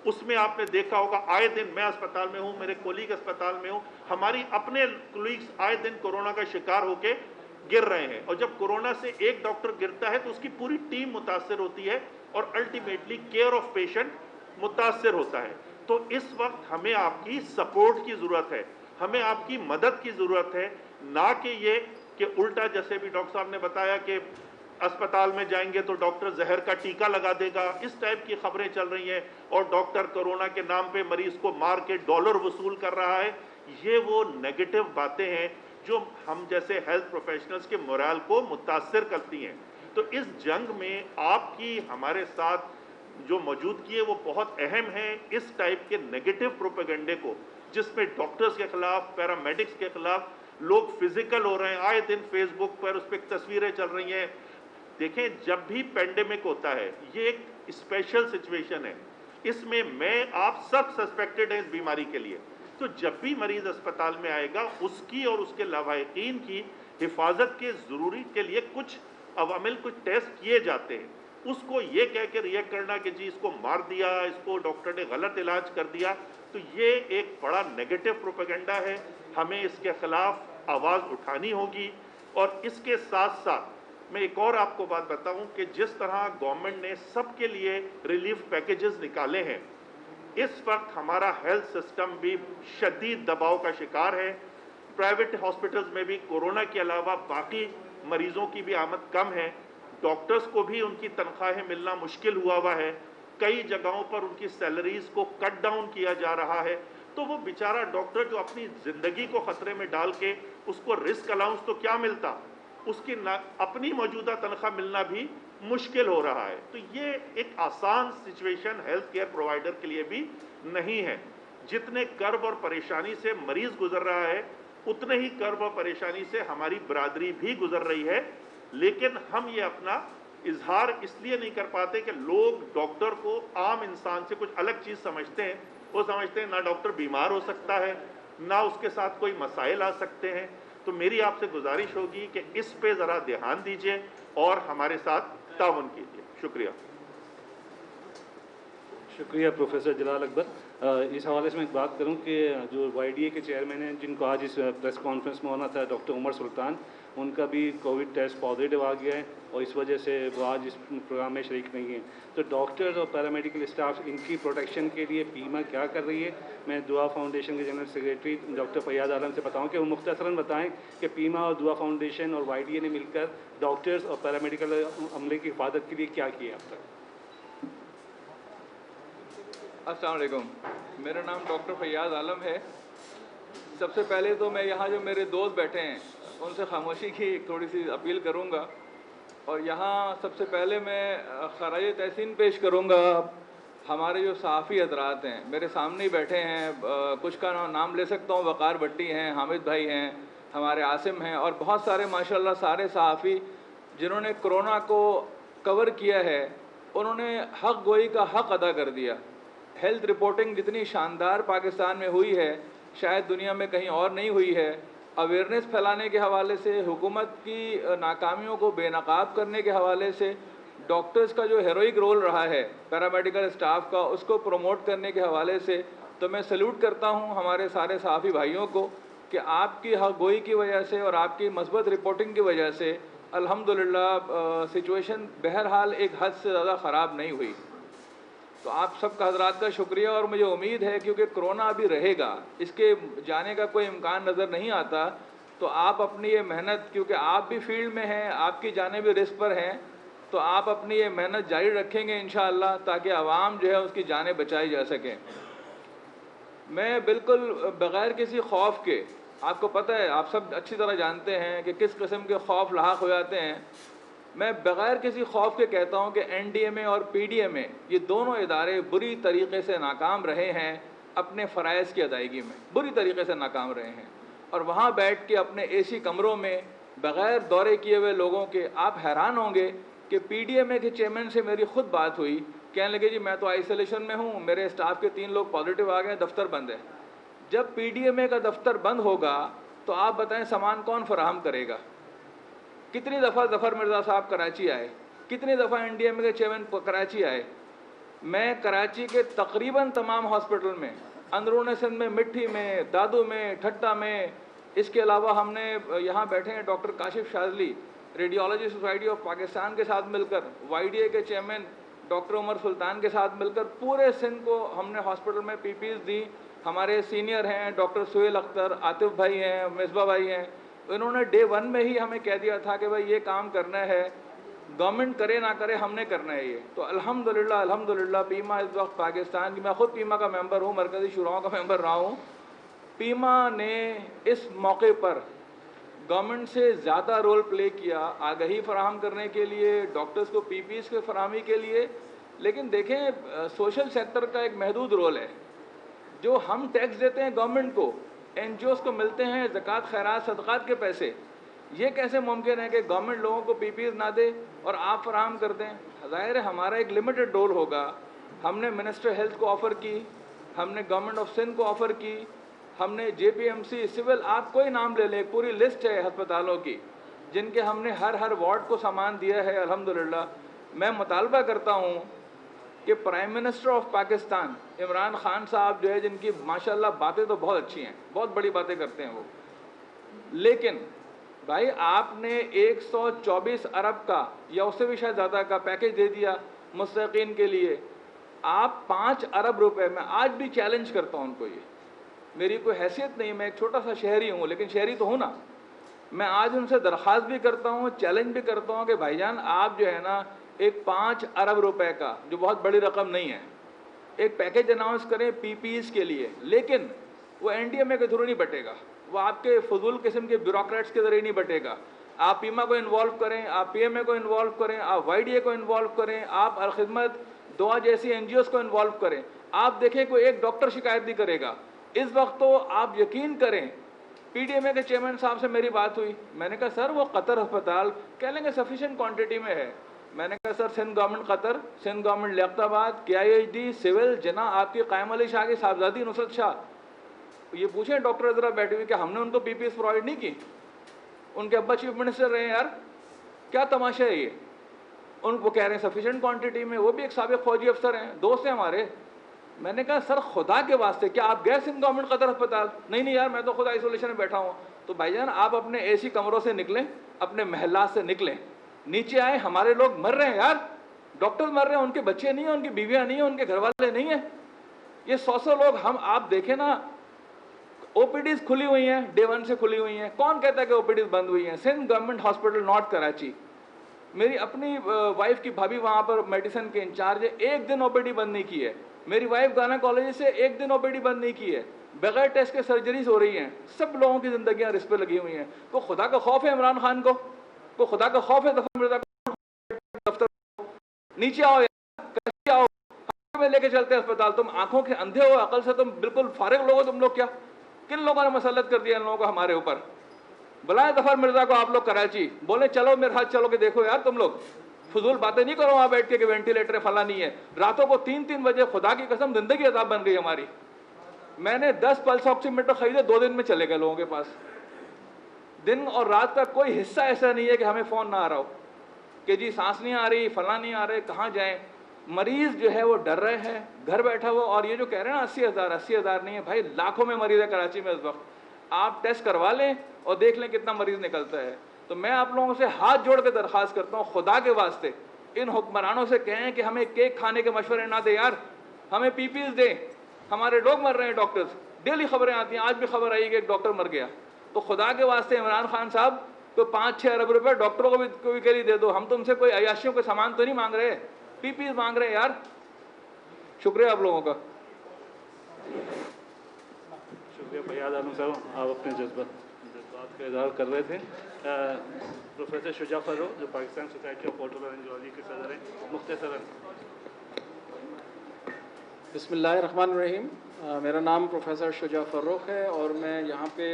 उसमें आपने देखा होगा, आए दिन मैं अस्पताल में हूं, मेरे कोलीग अस्पताल में हूं, हमारी अपने कोलीग्स आए दिन कोरोना का शिकार होकर गिर रहे हैं। और जब कोरोना से एक डॉक्टर गिरता है तो उसकी पूरी टीम मुतासिर होती है और अल्टीमेटली केयर ऑफ पेशेंट मुतासिर होता है। तो इस वक्त हमें आपकी सपोर्ट की ज़रूरत है, हमें आपकी मदद की ज़रूरत है, ना कि ये कि उल्टा, जैसे भी डॉक्टर साहब ने बताया कि अस्पताल में जाएंगे तो डॉक्टर जहर का टीका लगा देगा, इस टाइप की खबरें चल रही हैं, और डॉक्टर कोरोना के नाम पे मरीज को मार के डॉलर वसूल कर रहा है। ये वो नेगेटिव बातें हैं जो हम जैसे हेल्थ प्रोफेशनल्स के मोराल को मुतासिर करती हैं। तो इस जंग में आपकी हमारे साथ जो मौजूदगी है वो बहुत अहम है। इस टाइप के नेगेटिव प्रोपेगेंडे को, जिसमें डॉक्टर्स के खिलाफ, पैरामेडिक्स के खिलाफ लोग फिजिकल हो रहे हैं, आए दिन फेसबुक पर उस पर तस्वीरें चल रही हैं। देखें, जब भी पेंडेमिक होता है ये एक स्पेशल सिचुएशन है, इसमें मैं आप सब सस्पेक्टेड हैं इस बीमारी के लिए। तो जब भी मरीज अस्पताल में आएगा उसकी और उसके लवाहिकीन की हिफाजत के ज़रूरी के लिए कुछ अवामिल, कुछ टेस्ट किए जाते हैं। उसको ये कह के रिएक्ट करना कि जी इसको मार दिया, इसको डॉक्टर ने गलत इलाज कर दिया, तो ये एक बड़ा नेगेटिव प्रोपेगेंडा है। हमें इसके खिलाफ आवाज़ उठानी होगी। और इसके साथ साथ मैं एक और आपको बात बताऊं कि जिस तरह गवर्नमेंट ने सबके लिए रिलीफ पैकेजेस निकाले हैं, इस वक्त हमारा हेल्थ सिस्टम भी शदीद दबाव का शिकार है। प्राइवेट हॉस्पिटल्स में भी कोरोना के अलावा बाकी मरीजों की भी आमद कम है। डॉक्टर्स को भी उनकी तनख्वाहें मिलना मुश्किल हुआ है। कई जगहों पर उनकी सैलरीज को कट डाउन किया जा रहा है। तो वो बेचारा डॉक्टर जो अपनी ज़िंदगी को ख़तरे में डाल के, उसको रिस्क अलाउंस तो क्या मिलता, उसकी अपनी मौजूदा तनख्वाह मिलना भी मुश्किल हो रहा है। तो ये एक आसान सिचुएशन हेल्थ केयर प्रोवाइडर के लिए भी नहीं है। जितने कर्ब और परेशानी से मरीज गुजर रहा है, उतने ही कर्ब और परेशानी से हमारी बरादरी भी गुजर रही है। लेकिन हम ये अपना इजहार इसलिए नहीं कर पाते कि लोग डॉक्टर को आम इंसान से कुछ अलग चीज़ समझते हैं। वो समझते हैं ना डॉक्टर बीमार हो सकता है, ना उसके साथ कोई मसाइल आ सकते हैं। तो मेरी आपसे गुजारिश होगी कि इस पे ज़रा ध्यान दीजिए और हमारे साथ ताउन कीजिए। शुक्रिया। शुक्रिया प्रोफेसर जलाल अकबर। इस हवाले से मैं एक बात करूं कि जो YDA के चेयरमैन हैं जिनको आज इस प्रेस कॉन्फ्रेंस में होना था, डॉक्टर उमर सुल्तान, उनका भी कोविड टेस्ट पॉजिटिव आ गया है और इस वजह से वो आज इस प्रोग्राम में शरीक नहीं है। तो डॉक्टर्स और पैरामेडिकल स्टाफ इनकी प्रोटेक्शन के लिए पीमा क्या कर रही है? मैं दुआ फाउंडेशन के जनरल सेक्रेटरी डॉक्टर फैयाज आलम से बताऊं कि वो मुख्तसरन बताएं कि पीमा और दुआ फाउंडेशन और YDA ने मिलकर डॉक्टर्स और पैरामेडिकल अमले की हिफाजत के लिए क्या किया अब तक। अस्सलाम वालेकुम, मेरा नाम डॉक्टर फैयाज आलम है। सबसे पहले तो मैं यहाँ जो मेरे दोस्त बैठे हैं उनसे खामोशी की थोड़ी सी अपील करूँगा और यहाँ सबसे पहले मैं खराज तहसीन पेश करूँगा हमारे जो सहाफ़ी हजरात हैं, मेरे सामने ही बैठे हैं। कुछ का नाम ले सकता हूँ, वक़ार भट्टी हैं, हामिद भाई हैं, हमारे आसिम हैं और बहुत सारे माशाल्लाह सारे सहाफ़ी जिन्होंने कोरोना को कवर किया है। उन्होंने हक़ गोई का हक़ अदा कर दिया। हेल्थ रिपोर्टिंग जितनी शानदार पाकिस्तान में हुई है शायद दुनिया में कहीं और नहीं हुई है। अवेयरनेस फैलाने के हवाले से, हुकूमत की नाकामियों को बेनकाब करने के हवाले से, डॉक्टर्स का जो हेरोइक रोल रहा है पैरामेडिकल स्टाफ का, उसको प्रमोट करने के हवाले से तो मैं सल्यूट करता हूँ हमारे सारे सहाफ़ी भाइयों को कि आपकी हक़ गोई की वजह से और आपकी मस्बत रिपोर्टिंग की वजह से अल्हम्दुलिल्लाह सिचुएशन बहरहाल एक हद से ज़्यादा ख़राब नहीं हुई। तो आप सबका हजरात का शुक्रिया और मुझे उम्मीद है क्योंकि कोरोना अभी रहेगा, इसके जाने का कोई इम्कान नज़र नहीं आता, तो आप अपनी ये मेहनत, क्योंकि आप भी फील्ड में हैं, आपकी जाने भी रिस्क पर हैं, तो आप अपनी ये मेहनत जारी रखेंगे इंशाअल्लाह ताकि आवाम जो है उसकी जानें बचाई जा सकें। मैं बिल्कुल बग़ैर किसी खौफ के, आपको पता है, आप सब अच्छी तरह जानते हैं कि किस किस्म के खौफ लाहक हो जाते हैं। मैं बग़ैर किसी खौफ के कहता हूँ कि NDMA और PDMA ये दोनों इदारे बुरी तरीक़े से नाकाम रहे हैं अपने फ़राइज़ की अदायगी में, बुरी तरीक़े से नाकाम रहे हैं। और वहाँ बैठ के अपने AC कमरों में बग़ैर दौरे किए हुए लोगों के, आप हैरान होंगे कि PDMA के चेयरमैन से मेरी ख़ुद बात हुई, कहने लगे जी मैं तो आइसोलेशन में हूँ, मेरे स्टाफ के 3 लोग पॉजिटिव आ गए, दफ्तर बंद है। जब PDMA का दफ्तर बंद होगा तो आप बताएं सामान कौन फराहम करेगा? कितनी दफ़ा ज़फ़र मिर्ज़ा साहब कराची आए, कितनी दफ़ा NDMA के चेयरमैन कराची आए। मैं कराची के तकरीबन तमाम हॉस्पिटल में, अंदरून सिंध में, मिट्टी में, दादू में, ठट्टा में, इसके अलावा हमने यहाँ बैठे हैं doctor Kashif Shazli radiology society of Pakistan के साथ मिलकर, YDA के चेयरमैन डॉक्टर उमर सुल्तान के साथ मिलकर पूरे सिंध को हमने हॉस्पिटल में PPEs दी। हमारे सीनियर हैं डॉक्टर सुहेल अख्तर, आतिफ भाई हैं, मिसबा भाई हैं, इन्होंने डे 1 में ही हमें कह दिया था कि भाई ये काम करना है, गवर्नमेंट करे ना करे हमने करना है ये। तो अल्हम्दुलिल्लाह अल्हम्दुलिल्लाह पीमा इस वक्त पाकिस्तान की, मैं ख़ुद पीमा का मेंबर हूँ, मरकज़ी शुराओं का मेंबर रहा हूँ। पीमा ने इस मौके पर गवर्नमेंट से ज़्यादा रोल प्ले किया आगाही फराहम करने के लिए, डॉक्टर्स को PPEs के फराहमी के लिए। लेकिन देखें सोशल सेक्टर का एक महदूद रोल है। जो हम टैक्स देते हैं गवर्नमेंट को, NGOs को मिलते हैं ज़कात, खैरात, सदक़ात के पैसे, ये कैसे मुमकिन है कि गवर्नमेंट लोगों को PPEs ना दे और आप फराहम कर दें? ज़ाहिर है हमारा एक लिमिटेड रोल होगा। हमने मिनिस्टर हेल्थ को ऑफ़र की, हमने गवर्नमेंट ऑफ सिंध को ऑफ़र की, हमने JPMC, सिविल, आप कोई नाम ले लें, पूरी लिस्ट है अस्पतालों की जिनके हमने हर वार्ड को सामान दिया है अल्हम्दुलिल्लाह। मैं मुतालबा करता हूँ कि prime minister of Pakistan Imran Khan साहब जो है, जिनकी माशाल्लाह बातें तो बहुत अच्छी हैं, बहुत बड़ी बातें करते हैं वो, लेकिन भाई आपने 124 अरब का या उससे भी शायद ज़्यादा का पैकेज दे दिया मुस्तकीन के लिए। आप 5 अरब रुपए में, आज भी चैलेंज करता हूँ उनको, ये मेरी कोई हैसियत नहीं, मैं एक छोटा सा शहरी हूँ लेकिन शहरी तो हूँ ना, मैं आज उनसे दरख्वास्त भी करता हूँ, चैलेंज भी करता हूँ कि भाईजान आप जो है ना एक 5 अरब रुपए का, जो बहुत बड़ी रकम नहीं है, एक पैकेज अनाउंस करें PPEs के लिए। लेकिन वो NDMA के थ्रू नहीं बटेगा, वो आपके फजूल किस्म के ब्यूरोक्रेट्स के ज़रिए नहीं बटेगा। आप पीमा को इन्वॉल्व करें, आप PMA को इन्वॉल्व करें, आप YDA को इन्वॉल्व करें, आप अलखिदमत, दुआ जैसी NGOs को इन्वॉल्व करें। आप देखें कोई एक डॉक्टर शिकायत नहीं करेगा। इस वक्त तो आप यकीन करें पीडीएमए के चेयरमैन साहब से मेरी बात हुई, मैंने कहा सर वो कतर अस्पताल कह लेंगे सफिशिएंट क्वांटिटी में है। मैंने कहा sir Sindh government Qatar, Sindh government Liaquatabad, KIHD, civil, जना आपकी कायम अली शाह की साहबजादी नुसरत शाह, ये पूछें डॉक्टर जरा बैठे हुए कि हमने उनको PPS प्रोवाइड नहीं की? उनके अब्बा चीफ मिनिस्टर रहे हैं यार, क्या तमाशा है ये? उनको कह रहे हैं सफिशिएंट क्वांटिटी में, वो भी एक साबिक फौजी अफसर हैं, दोस्त हैं हमारे। मैंने कहा सर खुदा के वास्ते क्या आप गए सिंध गवर्नमेंट कतर अस्पताल? नहीं यार मैं तो खुद आइसोलेशन में बैठा हूँ। तो भाईजान आप अपने AC कमरों से निकलें, अपने महल्लात से निकलें, नीचे आए, हमारे लोग मर रहे हैं यार, डॉक्टर मर रहे हैं, उनके बच्चे नहीं है, उनकी बीवियां नहीं है, उनके घर वाले नहीं है, ये 100 लोग हम आप देखें ना। OPDs खुली हुई हैं, Day 1 से खुली हुई हैं, कौन कहता है कि OPDs बंद हुई हैं? Sindh government hospital north Karachi, मेरी अपनी वाइफ की भाभी वहाँ पर मेडिसिन के इंचार्ज है, एक दिन OPD बंद नहीं की है। मेरी वाइफ गाना कॉलेज से एक दिन OPD बंद नहीं की है। बगैर टेस्ट के सर्जरीज हो रही हैं, सब लोगों की जिंदगियां रिस्क पे लगी हुई हैं। को खुदा का खौफ है इमरान खान को खुदा का खौफ है ज़फ़र मिर्ज़ा को? दफ्तर नीचे आओ यार, आओ में लेके चलते हैं अस्पताल। तुम आंखों के अंधे हो, अकल से तुम बिल्कुल फारिग लोग हो तुम लोग। क्या किन लोगों ने मसलत कर दिया इन लोगों को हमारे ऊपर? बुलाए ज़फ़र मिर्ज़ा को आप लोग कराची, बोले चलो मेरे साथ चलो कि देखो यार तुम लोग फजूल बातें नहीं करो वहां बैठ के कि वेंटिलेटर फला नहीं है। रातों को 3-3 बजे खुदा की कसम जिंदगी अजाब बन गई हमारी। मैंने 10 पल्स ऑक्सीमीटर खरीदे, 2 दिन में चले गए लोगों के पास। दिन और रात का कोई हिस्सा ऐसा नहीं है कि हमें फोन ना आ रहा हो कि जी सांस नहीं आ रही, फला नहीं आ रहे, कहाँ जाएं। मरीज जो है वो डर रहे हैं घर बैठा हुआ। और ये जो कह रहे हैं ना 80,000 नहीं है भाई, लाखों में मरीज है कराची में इस वक्त। आप टेस्ट करवा लें और देख लें कितना मरीज निकलता है। तो मैं आप लोगों से हाथ जोड़ के दरख्वास्त करता हूँ, खुदा के वास्ते इन हुक्मरानों से कहें कि हमें केक खाने के मशवरे ना दे यार, हमें PPS दें। हमारे लोग मर रहे हैं, डॉक्टर्स, डेली खबरें आती हैं, आज भी खबर आई कि एक डॉक्टर मर गया। तो खुदा के वास्ते इमरान खान साहब तो 5-6 अरब रुपए डॉक्टरों को भी के लिए दे दो। हम तुमसे कोई अयाशियों के सामान तो नहीं मांग रहे, PPS मांग रहे हैं यार। शुक्रिया आप लोगों का। शुक्रिया फैयाज आलम साहब, आप अपने जज्बात का इज़हार कर रहे थे। प्रोफेसर शुजा फर्रुख जो पाकिस्तान सोसाइटी ऑफ ओटोलैरिंगोलॉजी के सदर हैं, मुख्तसरन। बिस्मिल्लाहिर्रहमानिर्रहीम। मेरा नाम प्रोफेसर शुजा फर्रुख है और मैं यहाँ पे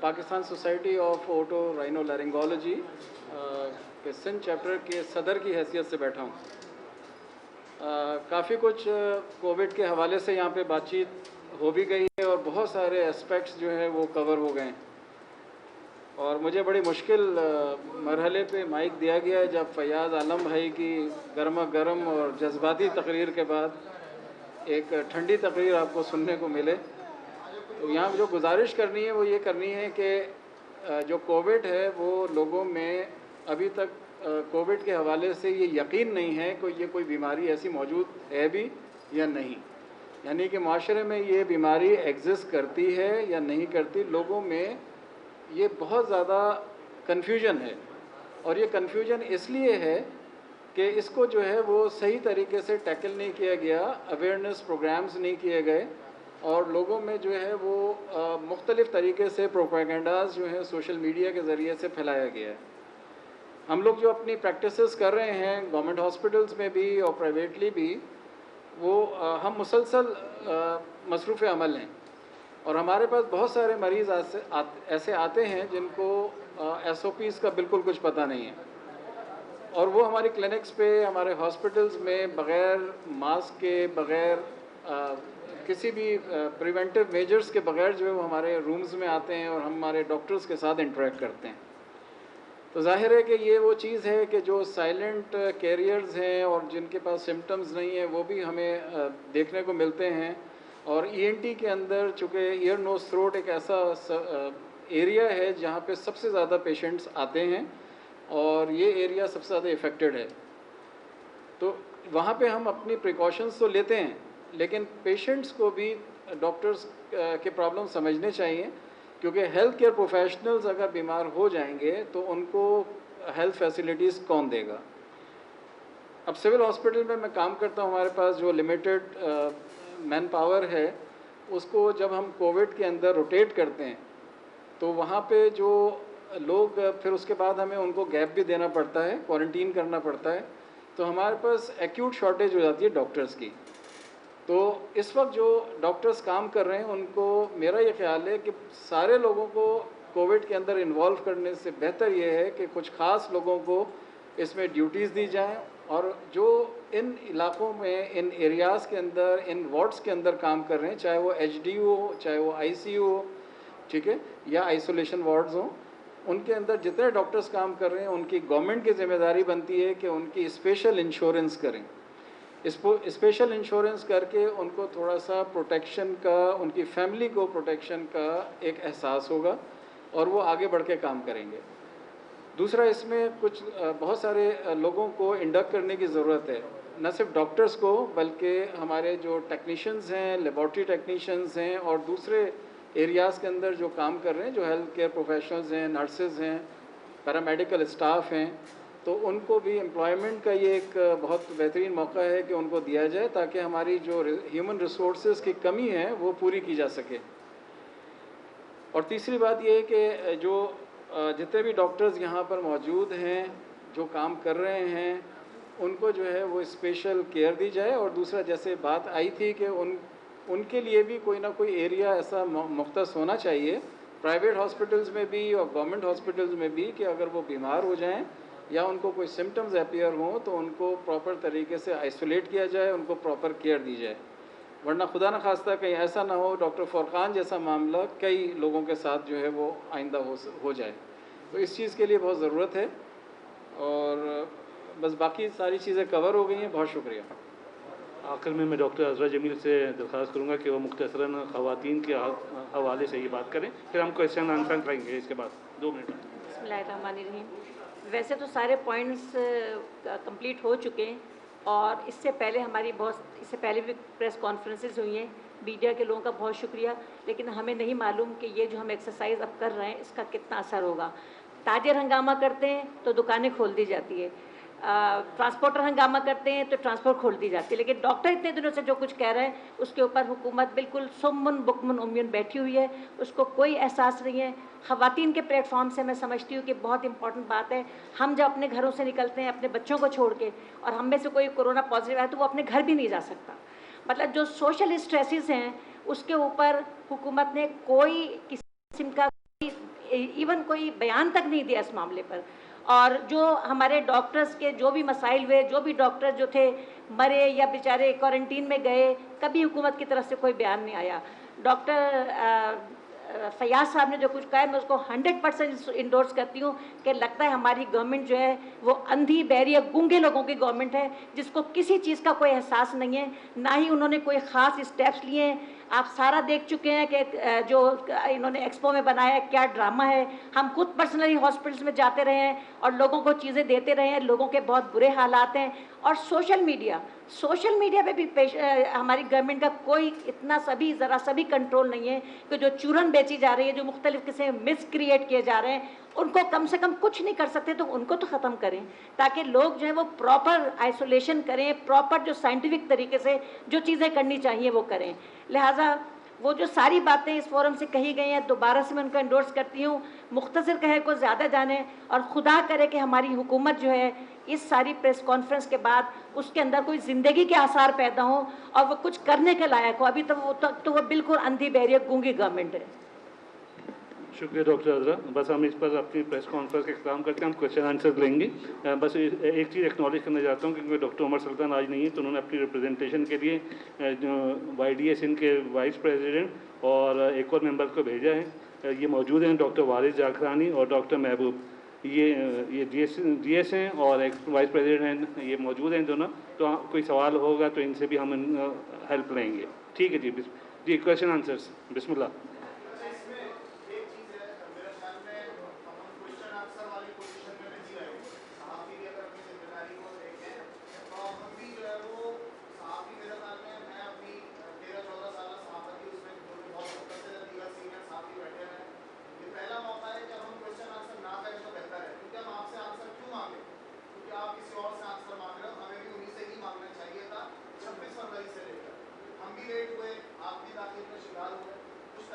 पाकिस्तान सोसाइटी ऑफ ओटोलारिंगोलॉजी के सिंध चैप्टर के सदर की हैसियत से बैठा हूँ। काफ़ी कुछ कोविड के हवाले से यहाँ पे बातचीत हो भी गई है और बहुत सारे एस्पेक्ट्स जो है वो कवर हो गए हैं। और मुझे बड़ी मुश्किल मरहले पे माइक दिया गया है जब फैयाज़ आलम भाई की गर्मा गर्म और जज्बाती तकरीर के बाद एक ठंडी तकरीर आपको सुनने को मिले। तो यहाँ जो गुजारिश करनी है वो ये करनी है कि जो कोविड है वो लोगों में अभी तक कोविड के हवाले से ये यकीन नहीं है कि ये कोई बीमारी ऐसी मौजूद है भी या नहीं, यानी कि माशरे में ये बीमारी एग्जिस्ट करती है या नहीं करती। लोगों में ये बहुत ज़्यादा कन्फ्यूजन है और ये कन्फ्यूजन इसलिए है कि इसको जो है वो सही तरीके से टैकल नहीं किया गया, अवेयरनेस प्रोग्राम्स नहीं किए गए और लोगों में जो है वो मुख्तलिफ़ तरीके से प्रोपेगेंडाज जो है सोशल मीडिया के ज़रिए से फैलाया गया है। हम लोग जो अपनी प्रैक्टिसेस कर रहे हैं गवर्नमेंट हॉस्पिटल्स में भी और प्राइवेटली भी, वो हम मुसलसल मसरूफ़ अमल हैं और हमारे पास बहुत सारे मरीज़ ऐसे आते हैं जिनको SOPs का बिल्कुल कुछ पता नहीं है और वो हमारी क्लिनिक्स पे, हमारे हॉस्पिटल्स में बग़ैर मास्क के, बग़ैर किसी भी प्रिवेंटिव मेजर्स के बग़ैर जो है वो हमारे रूम्स में आते हैं और हम हमारे डॉक्टर्स के साथ इंटरेक्ट करते हैं। तो जाहिर है कि ये वो चीज़ है कि जो साइलेंट कैरियर्स हैं और जिनके पास सिम्टम्स नहीं है वो भी हमें देखने को मिलते हैं। और ENT के अंदर चूँकि ईयर नोज़ थ्रोट एक ऐसा एरिया है जहाँ पे सबसे ज़्यादा पेशेंट्स आते हैं और ये एरिया सबसे ज़्यादा इफ़ेक्टेड है, तो वहाँ पे हम अपनी प्रिकॉशंस तो लेते हैं लेकिन पेशेंट्स को भी डॉक्टर्स के प्रॉब्लम समझने चाहिए, क्योंकि हेल्थ केयर प्रोफेशनल्स अगर बीमार हो जाएंगे तो उनको हेल्थ फैसिलिटीज़ कौन देगा। अब सिविल हॉस्पिटल में मैं काम करता हूँ, हमारे पास जो लिमिटेड मैन पावर है उसको जब हम कोविड के अंदर रोटेट करते हैं तो वहाँ पे जो लोग फिर उसके बाद हमें उनको गैप भी देना पड़ता है, क्वारंटीन करना पड़ता है, तो हमारे पास एक्यूट शॉर्टेज हो जाती है डॉक्टर्स की। तो इस वक्त जो डॉक्टर्स काम कर रहे हैं उनको मेरा ये ख्याल है कि सारे लोगों को कोविड के अंदर इन्वॉल्व करने से बेहतर ये है कि कुछ ख़ास लोगों को इसमें ड्यूटीज़ दी जाएं, और जो इन इलाकों में, इन एरियाज़ के अंदर, इन वार्ड्स के अंदर काम कर रहे हैं, चाहे वो HDU हो, चाहे वो ICU हो, ठीक है, या आइसोलेशन वार्ड्स हों, उनके अंदर जितने डॉक्टर्स काम कर रहे हैं उनकी गवर्नमेंट की जिम्मेदारी बनती है कि उनकी स्पेशल इंश्योरेंस करें। स्पेशल इंश्योरेंस करके उनको थोड़ा सा प्रोटेक्शन का, उनकी फैमिली को प्रोटेक्शन का एक एहसास होगा और वो आगे बढ़ के काम करेंगे। दूसरा, इसमें कुछ बहुत सारे लोगों को इंडक्ट करने की ज़रूरत है, न सिर्फ डॉक्टर्स को बल्कि हमारे जो टेक्नीशियंस हैं, लेबॉर्ट्री टेक्नीशियंस हैं और दूसरे एरियाज़ के अंदर जो काम कर रहे हैं, जो हेल्थ केयर प्रोफेशनल्स हैं, नर्सेज हैं, पैरामेडिकल स्टाफ हैं, तो उनको भी एम्प्लॉयमेंट का ये एक बहुत बेहतरीन मौका है कि उनको दिया जाए ताकि हमारी जो ह्यूमन रिसोर्सेज की कमी है वो पूरी की जा सके। और तीसरी बात ये है कि जो जितने भी डॉक्टर्स यहाँ पर मौजूद हैं जो काम कर रहे हैं उनको जो है वो स्पेशल केयर दी जाए। और दूसरा, जैसे बात आई थी कि उनके लिए भी कोई ना कोई एरिया ऐसा मुख्तस होना चाहिए, प्राइवेट हॉस्पिटल्स में भी और गवर्नमेंट हॉस्पिटल्स में भी, कि अगर वो बीमार हो जाएं या उनको कोई सिम्टम्स अपीयर हों तो उनको प्रॉपर तरीके से आइसोलेट किया जाए, उनको प्रॉपर केयर दी जाए। वरना खुदा न खास्ता कहीं ऐसा ना हो डॉक्टर फरकान जैसा मामला कई लोगों के साथ जो है वो आइंदा हो जाए। तो इस चीज़ के लिए बहुत ज़रूरत है। और बस बाकी सारी चीज़ें कवर हो गई हैं। बहुत शुक्रिया। आखिर में मैं डॉक्टर अज़रा जमील से दरख्वास्त करूँगा कि वो मुख्तसरन ख़वातीन के हवाले से ये बात करें, फिर हम क्वेश्चन आंसर करेंगे इसके बाद 2 मिनट। बिस्मिल्लाहिर्रहमानिर्रहीम। वैसे तो सारे पॉइंट्स कंप्लीट हो चुके हैं और इससे पहले भी प्रेस कॉन्फ्रेंसेस हुई हैं। मीडिया के लोगों का बहुत शुक्रिया, लेकिन हमें नहीं मालूम कि ये जो हम एक्सरसाइज अब कर रहे हैं इसका कितना असर होगा। ताजिर हंगामा करते हैं तो दुकानें खोल दी जाती है, ट्रांसपोर्टर हंगामा करते हैं तो ट्रांसपोर्ट खोल दी जाती है, लेकिन डॉक्टर इतने दिनों से जो कुछ कह रहे हैं उसके ऊपर हुकूमत बिल्कुल सुम्मुन बुकमुन उम्युन बैठी हुई है, उसको कोई एहसास नहीं है। ख़वातीन के प्लेटफॉर्म से मैं समझती हूँ कि बहुत इंपॉर्टेंट बात है, हम जब अपने घरों से निकलते हैं अपने बच्चों को छोड़ के, और हम में से कोई कोरोना पॉजिटिव है तो वो अपने घर भी नहीं जा सकता। मतलब जो सोशल स्ट्रेसेस हैं उसके ऊपर हुकूमत ने कोई किसी किस्म का इवन कोई बयान तक नहीं दिया इस मामले पर। और जो हमारे डॉक्टर्स के जो भी मसाइल हुए, जो भी डॉक्टर जो थे मरे या बेचारे क्वारंटीन में गए, कभी हुकूमत की तरफ से कोई बयान नहीं आया। डॉक्टर फैयाज साहब ने जो कुछ कहा है मैं उसको 100% इंडोर्स करती हूँ कि लगता है हमारी गवर्नमेंट जो है वो अंधी बहरी या गूंगे लोगों की गवर्नमेंट है जिसको किसी चीज़ का कोई एहसास नहीं है, ना ही उन्होंने कोई ख़ास स्टेप्स लिए हैं। आप सारा देख चुके हैं कि जो इन्होंने एक्सपो में बनाया है क्या ड्रामा है। हम खुद पर्सनली हॉस्पिटल्स में जाते रहे हैं और लोगों को चीज़ें देते रहे हैं, लोगों के बहुत बुरे हालात हैं। और सोशल मीडिया पे भी हमारी गवर्नमेंट का कोई इतना ज़रा सा भी कंट्रोल नहीं है कि जो चूरन बेची जा रही है, जो मुख्तलिफ किस्म मिस क्रिएट किए जा रहे हैं, उनको कम से कम कुछ नहीं कर सकते तो उनको तो ख़त्म करें ताकि लोग जो है वो प्रॉपर आइसोलेशन करें, प्रॉपर जो साइंटिफिक तरीके से जो चीज़ें करनी चाहिए वो करें। लिहाजा वो जो सारी बातें इस फोरम से कही गई हैं दोबारा से मैं उनको एंडोर्स करती हूँ। मुख्तसर कहे को ज़्यादा जाने और खुदा करे कि हमारी हुकूमत जो है इस सारी प्रेस कॉन्फ्रेंस के बाद उसके अंदर कोई ज़िंदगी के आसार पैदा हों और वो कुछ करने के लायक हो। अभी तो वो बिल्कुल अंधी बहरी गूंगी गवर्नमेंट है। शुक्रिया डॉक्टर अज़रा। बस हम इस पर अपनी प्रेस कॉन्फ्रेंस का इख्तिताम करके हम क्वेश्चन आंसर लेंगे। बस एक चीज़ एक्नॉलेज करना चाहता हूँ क्योंकि डॉक्टर उमर सुल्तान आज नहीं है तो उन्होंने अपनी रिप्रेजेंटेशन के लिए YDA सिंध के वाइस प्रेसिडेंट और एक और मेंबर को भेजा है। ये मौजूद हैं डॉक्टर वारिस जाखरानी और डॉक्टर महबूब, ये DS हैं और एक वाइस प्रेसिडेंट हैं, ये मौजूद हैं दोनों। तो कोई सवाल होगा तो इनसे भी हम हेल्प लेंगे। ठीक है जी क्वेश्चन आंसर्स बिस्मिल्लाह। लेट हुए, आप भी ताकि में शिकार हुए, कुछ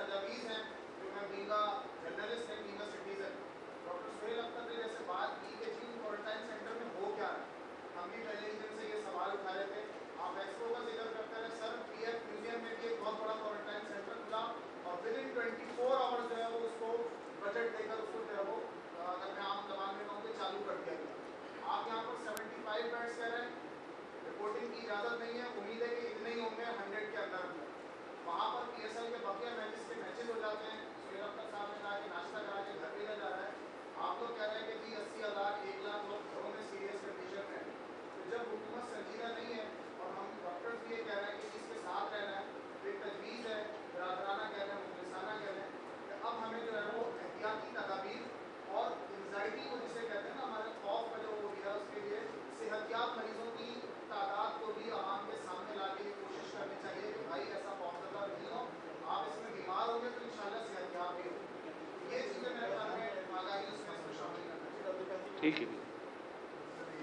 ठीक है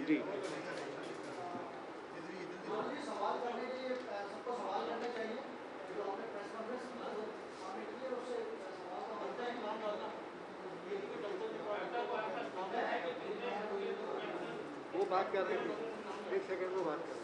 जी। वो बात कर रहे थे, एक सेकंड वो बात कर रहे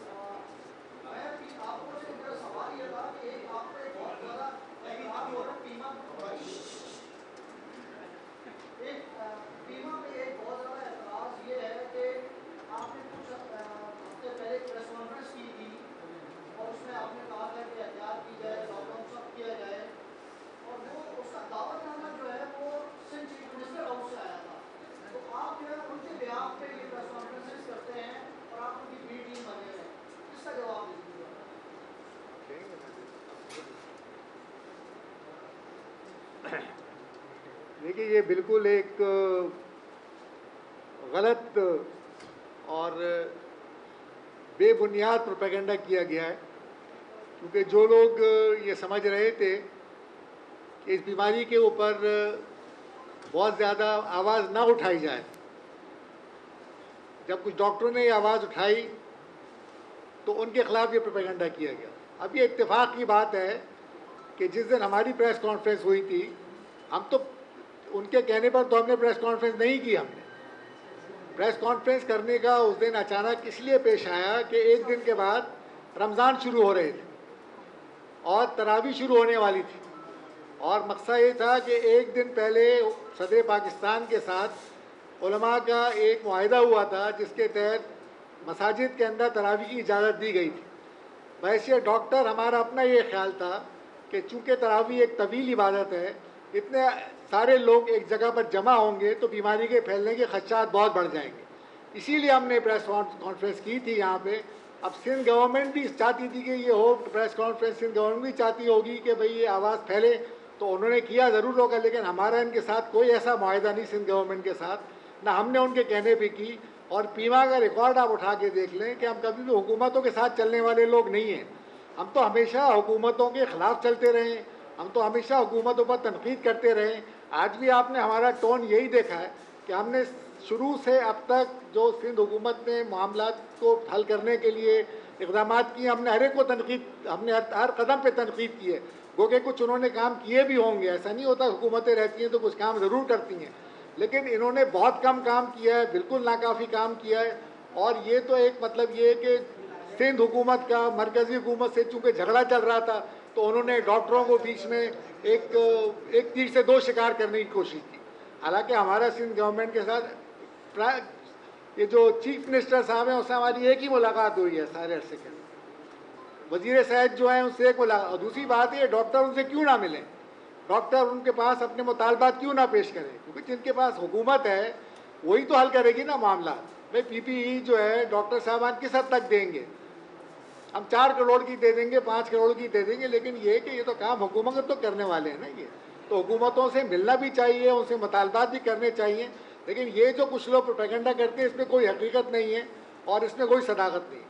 देखिए, ये बिल्कुल एक गलत और बेबुनियाद प्रोपेगेंडा किया गया है, क्योंकि जो लोग ये समझ रहे थे कि इस बीमारी के ऊपर बहुत ज़्यादा आवाज़ ना उठाई जाए, जब कुछ डॉक्टरों ने ये आवाज़ उठाई तो उनके खिलाफ ये प्रोपेगेंडा किया गया। अब ये इत्तेफाक की बात है कि जिस दिन हमारी प्रेस कॉन्फ्रेंस हुई थी, हम तो उनके कहने पर तो हमने प्रेस कॉन्फ्रेंस नहीं की। हमने प्रेस कॉन्फ्रेंस करने का उस दिन अचानक इसलिए पेश आया कि एक दिन के बाद रमज़ान शुरू हो रहे थे और तरावी शुरू होने वाली थी, और मकसद ये था कि एक दिन पहले सदर पाकिस्तान के साथ उलमा का एक मुआहिदा हुआ था जिसके तहत मसाजिद के अंदर तरावी की इजाज़त दी गई थी। वैसे डॉक्टर हमारा अपना ये ख्याल था कि चूँकि तरावी एक तवील इबादत है, इतने सारे लोग एक जगह पर जमा होंगे तो बीमारी के फैलने के खदशात बहुत बढ़ जाएंगे, इसीलिए हमने प्रेस कॉन्फ्रेंस की थी यहाँ पे। अब सिंध गवर्नमेंट भी चाहती थी कि ये हो प्रेस कॉन्फ्रेंस, सिंध गवर्नमेंट भी चाहती होगी कि भाई ये आवाज़ फैले, तो उन्होंने किया ज़रूर होगा, लेकिन हमारा इनके साथ कोई ऐसा मुआहिदा नहीं सिंध गवर्नमेंट के साथ, ना हमने उनके कहने पे की। और पीमा का रिकॉर्ड आप उठा के देख लें कि हम कभी भी हुकूमतों के साथ चलने वाले लोग नहीं हैं। हम तो हमेशा हुकूमतों के ख़िलाफ़ चलते रहे, हम तो हमेशा हुकूमतों पर तनकीद करते रहे। आज भी आपने हमारा टोन यही देखा है कि हमने शुरू से अब तक जो सिंध हुकूमत ने मामलात को हल करने के लिए इक़दाम किए, हमने हर एक को तनकीद, हमने हर कदम पे तनकीद की है। गो के कुछ उन्होंने काम किए भी होंगे, ऐसा नहीं होता, हुकूमतें रहती हैं तो कुछ काम ज़रूर करती हैं, लेकिन इन्होंने बहुत कम काम किया है, बिल्कुल नाकाफ़ी काम किया है। और ये तो एक मतलब ये है कि सिंध हुकूमत का मरकज़ी हुकूमत से चूँकि झगड़ा चल रहा था तो उन्होंने डॉक्टरों को बीच में एक तीर से दो शिकार करने की कोशिश की। हालांकि हमारा सिंध गवर्नमेंट के साथ ये जो चीफ मिनिस्टर साहब हैं उससे हमारी एक ही मुलाकात हुई है सारे अरसे के, वज़ीर सेहत जो हैं उससे एक मुलाकात। और दूसरी बात ये, डॉक्टर उनसे क्यों ना मिलें, डॉक्टर उनके पास अपने मुतालबात क्यों ना पेश करें, क्योंकि जिनके पास हुकूमत है वही तो हल करेगी ना मामला। भाई PPE जो है डॉक्टर साहबान किस हद तक देंगे, हम 4 करोड़ की दे देंगे, 5 करोड़ की दे देंगे, लेकिन ये कि ये तो काम हुकूमत तो करने वाले हैं ना, ये तो हुकूमतों से मिलना भी चाहिए, उनसे मुतालबात भी करने चाहिए। लेकिन ये जो कुछ लोग प्रोपेगेंडा करते हैं इसमें कोई हकीकत नहीं है और इसमें कोई सदाकत नहीं।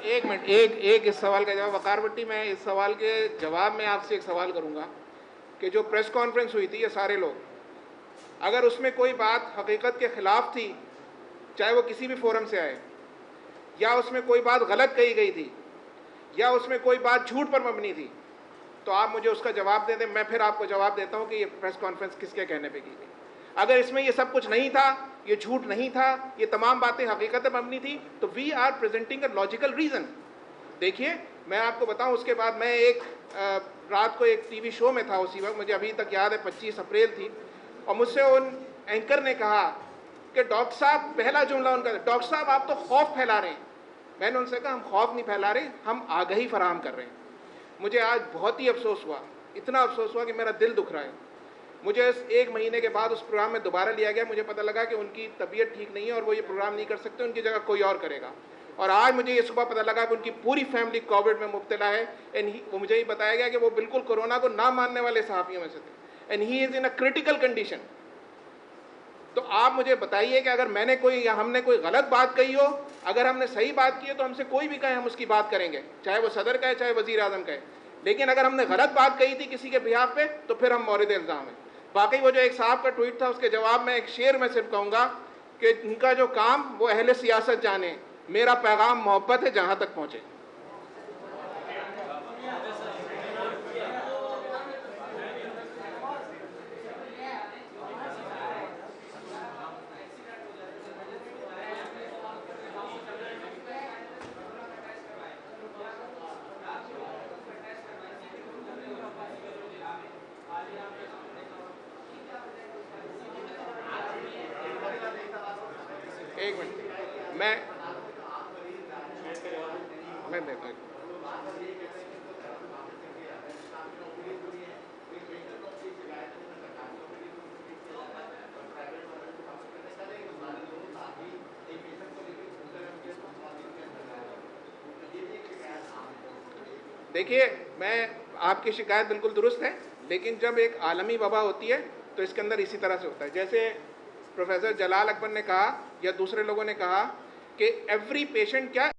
एक मिनट, एक इस सवाल का जवाब वकार भट्टी, मैं इस सवाल के जवाब में आपसे एक सवाल करूंगा कि जो प्रेस कॉन्फ्रेंस हुई थी ये सारे लोग, अगर उसमें कोई बात हकीकत के खिलाफ थी, चाहे वो किसी भी फोरम से आए, या उसमें कोई बात गलत कही गई थी, या उसमें कोई बात झूठ पर मबनी थी, तो आप मुझे उसका जवाब दे दें, मैं फिर आपको जवाब देता हूं कि ये प्रेस कॉन्फ्रेंस किसके कहने पे की गई। अगर इसमें ये सब कुछ नहीं था, ये झूठ नहीं था, ये तमाम बातें हकीकत पर मबनी थी, तो we are presenting a logical reason. देखिए, मैं आपको बताऊं, उसके बाद मैं एक रात को एक TV शो में था, उसी वक्त मुझे अभी तक याद है 25 अप्रैल थी, और मुझसे उन एंकर ने कहा कि डॉक्टर साहब, पहला जुमला उनका, डॉक्टर साहब आप तो खौफ फैला रहे हैं। मैंने उनसे कहा हम खौफ नहीं फैला रहे, हम आगाही फराहम कर रहे हैं। मुझे आज बहुत ही अफसोस हुआ, इतना अफसोस हुआ कि मेरा दिल दुख रहा है। मुझे 1 महीने के बाद उस प्रोग्राम में दोबारा लिया गया, मुझे पता लगा कि उनकी तबीयत ठीक नहीं है और वो ये प्रोग्राम नहीं कर सकते, उनकी जगह कोई और करेगा। और आज मुझे ये सुबह पता लगा कि उनकी पूरी फैमिली कोविड में मुब्तला है, एंड वो मुझे ही बताया गया कि वो बिल्कुल कोरोना को ना मानने वाले सहाफ़ियों में से थे, and he is in a critical condition. तो आप मुझे बताइए कि अगर मैंने कोई या हमने कोई गलत बात कही हो, अगर हमने सही बात की है तो हमसे कोई भी कहे हम उसकी बात करेंगे, चाहे वो सदर कहे चाहे वज़ीर आज़म कहे। लेकिन अगर हमने गलत बात कही थी किसी के बिहाफ पे, तो फिर हम मौरिद इल्ज़ाम हैं। बाकी वो जो एक साहब का ट्वीट था उसके जवाब में एक शेर में सिर्फ कहूँगा कि उनका जो काम वो अहले सियासत जाने, मेरा पैगाम मोहब्बत है जहाँ तक पहुँचे। एक मिनट, मैं देता हूँ। देखिए, मैं आपकी शिकायत बिल्कुल दुरुस्त है, लेकिन जब एक आलमी वबा होती है तो इसके अंदर इसी तरह से होता है। जैसे प्रोफेसर जलाल अकबर ने कहा या दूसरे लोगों ने कहा कि एवरी पेशेंट क्या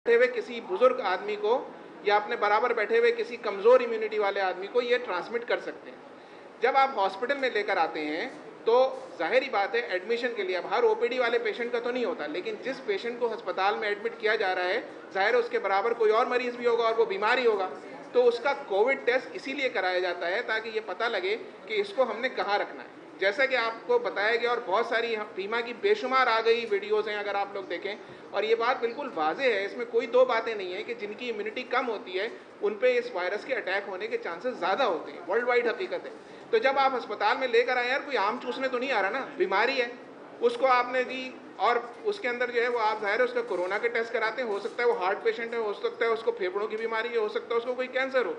बैठे हुए किसी बुजुर्ग आदमी को या अपने बराबर बैठे हुए किसी कमज़ोर इम्यूनिटी वाले आदमी को ये ट्रांसमिट कर सकते हैं। जब आप हॉस्पिटल में लेकर आते हैं तो जाहिर ही बात है एडमिशन के लिए, अब हर ओपीडी वाले पेशेंट का तो नहीं होता, लेकिन जिस पेशेंट को अस्पताल में एडमिट किया जा रहा है जाहिर है उसके बराबर कोई और मरीज़ भी होगा और वो बीमार ही होगा, तो उसका कोविड टेस्ट इसीलिए कराया जाता है ताकि ये पता लगे कि इसको हमने कहाँ रखना है। जैसा कि आपको बताया गया और बहुत सारी बीमा की बेशुमार आ गई वीडियोज़ हैं अगर आप लोग देखें, और ये बात बिल्कुल वाज़ेह है, इसमें कोई दो बातें नहीं है कि जिनकी इम्यूनिटी कम होती है उन पे इस वायरस के अटैक होने के चांसेस ज़्यादा होते हैं, वर्ल्ड वाइड हकीकत है। तो जब आप अस्पताल में लेकर आए यार, कोई आम चूसने तो नहीं आ रहा ना, बीमारी है उसको आपने दी और उसके अंदर जो है वो आप जाहिर है उसका कोरोना के टेस्ट कराते हैं, हो सकता है वो हार्ट पेशेंट है, हो सकता है उसको फेफड़ों की बीमारी है, हो सकता है उसको कोई कैंसर हो,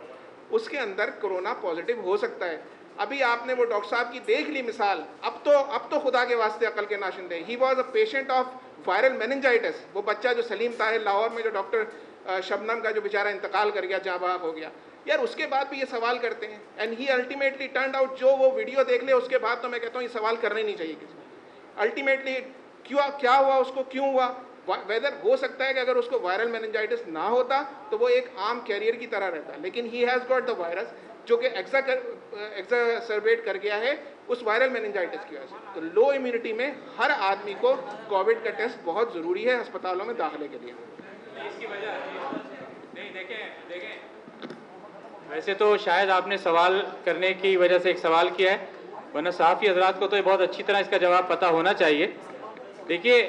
उसके अंदर कोरोना पॉजिटिव हो सकता है। अभी आपने वो डॉक्टर साहब की देख ली मिसाल, अब तो खुदा के वास्ते अकल के नाशिंदे, he was a patient of viral meningitis. वो बच्चा जो सलीम ताहिर लाहौर में जो डॉक्टर शबनम का जो बेचारा इंतकाल कर गया, जाँ बहक हो गया यार, उसके बाद भी ये सवाल करते हैं and he ultimately turned out, जो वो वीडियो देख ले उसके बाद तो मैं कहता हूँ ये सवाल करने नहीं चाहिए किसी को। अल्टीमेटली क्या हुआ उसको, क्यों हुआ, वेदर हो सकता है कि अगर उसको वायरल मेनिंजाइटिस ना होता तो वो एक आम कैरियर की तरह रहता, लेकिन he has got the virus जो कि एक्सासर्बेट कर गया है उस वायरल मेनिंजाइटिस की वजह से। तो लो इम्यूनिटी में हर आदमी को कोविड का टेस्ट बहुत ज़रूरी है अस्पतालों में दाखिले के लिए। इसकी वजह नहीं, देखें वैसे तो शायद आपने सवाल करने की वजह से एक सवाल किया है, वरना साफ़ी हजरात को तो ये बहुत अच्छी तरह इसका जवाब पता होना चाहिए। देखिए,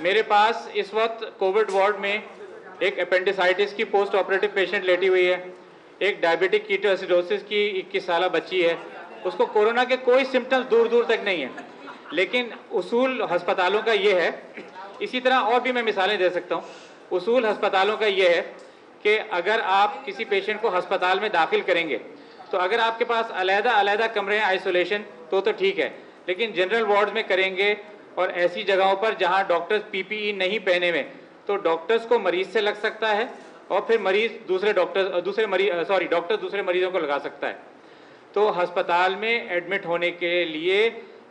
मेरे पास इस वक्त कोविड वार्ड में एक अपेंडिसाइटिस की पोस्ट ऑपरेटिव पेशेंट लेटी हुई है, एक डायबिटिक कीटोएसिडोसिस की 21 साल बच्ची है, उसको कोरोना के कोई सिम्टम्स दूर तक नहीं है, लेकिन उसूल अस्पतालों का ये है, इसी तरह और भी मैं मिसालें दे सकता हूँ। उसूल अस्पतालों का ये है कि अगर आप किसी पेशेंट को अस्पताल में दाखिल करेंगे तो अगर आपके पास अलग कमरे हैं आइसोलेशन तो ठीक है, लेकिन जनरल वार्ड में करेंगे और ऐसी जगहों पर जहां डॉक्टर्स पीपीई नहीं पहने हुए तो डॉक्टर्स को मरीज से लग सकता है और फिर डॉक्टर दूसरे मरीजों को लगा सकता है। तो अस्पताल में एडमिट होने के लिए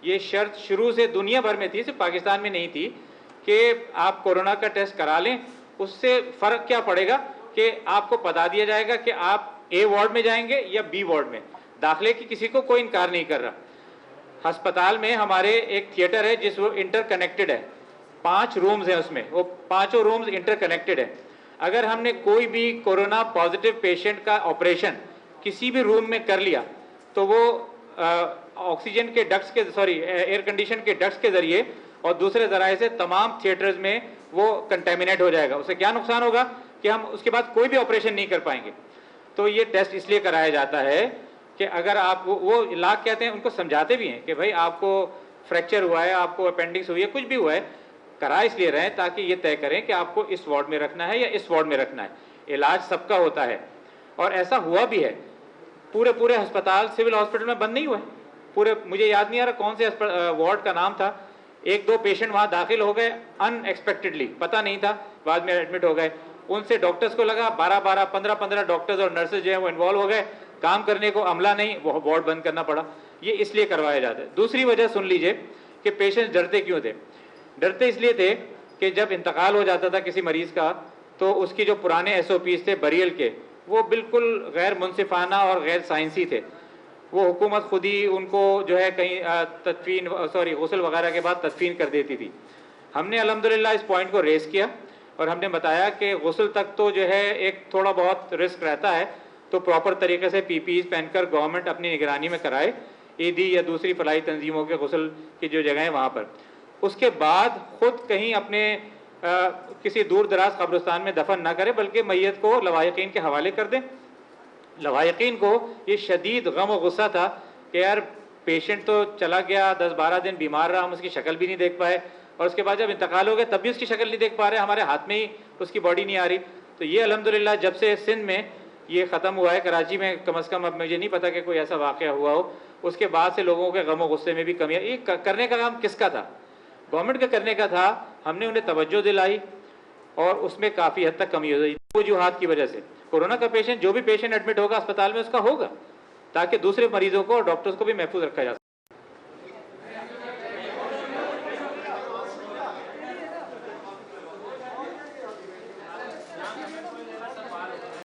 ये शर्त शुरू से दुनिया भर में थी, सिर्फ पाकिस्तान में नहीं थी, कि आप कोरोना का टेस्ट करा लें। उससे फ़र्क क्या पड़ेगा कि आपको बता दिया जाएगा कि आप ए वार्ड में जाएंगे या बी वार्ड में। दाखिले की किसी को कोई इनकार नहीं कर रहा। अस्पताल में हमारे एक थिएटर है जिस वो इंटरकनेक्टेड है, 5 रूम्स हैं उसमें, वो 5 रूम्स इंटरकनेक्टेड है। अगर हमने कोई भी कोरोना पॉजिटिव पेशेंट का ऑपरेशन किसी भी रूम में कर लिया तो वो ऑक्सीजन के डक्ट्स के एयर कंडीशन के डक्ट्स के जरिए और दूसरे जराए से तमाम थिएटर्स में वो कंटेमिनेट हो जाएगा। उससे क्या नुकसान होगा कि हम उसके बाद कोई भी ऑपरेशन नहीं कर पाएंगे। तो ये टेस्ट इसलिए कराया जाता है कि अगर आप वो इलाज कहते हैं, उनको समझाते भी हैं कि भाई आपको फ्रैक्चर हुआ है, आपको अपेंडिक्स हुई है, कुछ भी हुआ है, करा इसलिए रहें ताकि ये तय करें कि आपको इस वार्ड में रखना है या इस वार्ड में रखना है। इलाज सबका होता है और ऐसा हुआ भी है। पूरे अस्पताल सिविल हॉस्पिटल में बंद नहीं हुए पूरे, मुझे याद नहीं आ रहा कौन से वार्ड का नाम था, 1-2 पेशेंट वहाँ दाखिल हो गए अनएक्सपेक्टेडली, पता नहीं था, बाद में एडमिट हो गए। उनसे डॉक्टर्स को लगा 12-12, 15-15 डॉक्टर्स और नर्सेज जो हैं वो इन्वॉल्व हो गए, काम करने को अमला नहीं, वो वार्ड बंद करना पड़ा। ये इसलिए करवाया जाता है। दूसरी वजह सुन लीजिए कि पेशेंट्स डरते क्यों थे। डरते इसलिए थे कि जब इंतकाल हो जाता था किसी मरीज़ का तो उसकी जो पुराने SOPs थे बरियल के, वो बिल्कुल गैर मुनसिफाना और गैर साइंसी थे। वो हुकूमत खुद ही उनको जो है कहीं गुस्ल वगैरह के बाद तदफीन कर देती थी। हमने अल्हम्दुलिल्लाह इस पॉइंट को रेस किया और हमने बताया कि गुस्ल तक तो जो है एक थोड़ा बहुत रिस्क रहता है, तो प्रॉपर तरीके से PPEs पहनकर गवर्नमेंट अपनी निगरानी में कराए, ईदी या दूसरी फलाई तंजीमों के गुस्ल की जो जगह है वहाँ पर। उसके बाद खुद कहीं अपने किसी दूर दराज कब्रिस्तान में दफन ना करें, बल्कि मैयत को लवाहिकीन के हवाले कर दें। लवाहिकीन को ये शदीद गम और गुस्सा था कि यार पेशेंट तो चला गया, 10-12 दिन बीमार रहा, हम उसकी शक्ल भी नहीं देख पाए, और उसके बाद जब इंतकाल हो गया तब भी उसकी शक्ल नहीं देख पा रहे, हमारे हाथ में ही उसकी बॉडी नहीं आ रही। तो ये अल्हम्दुलिल्लाह जब से सिंध में ये ख़त्म हुआ है, कराची में कम अज़ कम, अब मुझे नहीं पता कि कोई ऐसा वाक़या हुआ हो, उसके बाद से लोगों के गम और गुस्से में भी कमी आई। ये करने का काम किसका था? गवर्नमेंट का करने का था। हमने उन्हें तवज्जो दिलाई और उसमें काफ़ी हद तक कमी हो गई वजूहात की वजह से। कोरोना का पेशेंट, जो भी पेशेंट एडमिट होगा अस्पताल में, उसका होगा ताकि दूसरे मरीजों को और डॉक्टर्स को भी महफूज रखा जा सके।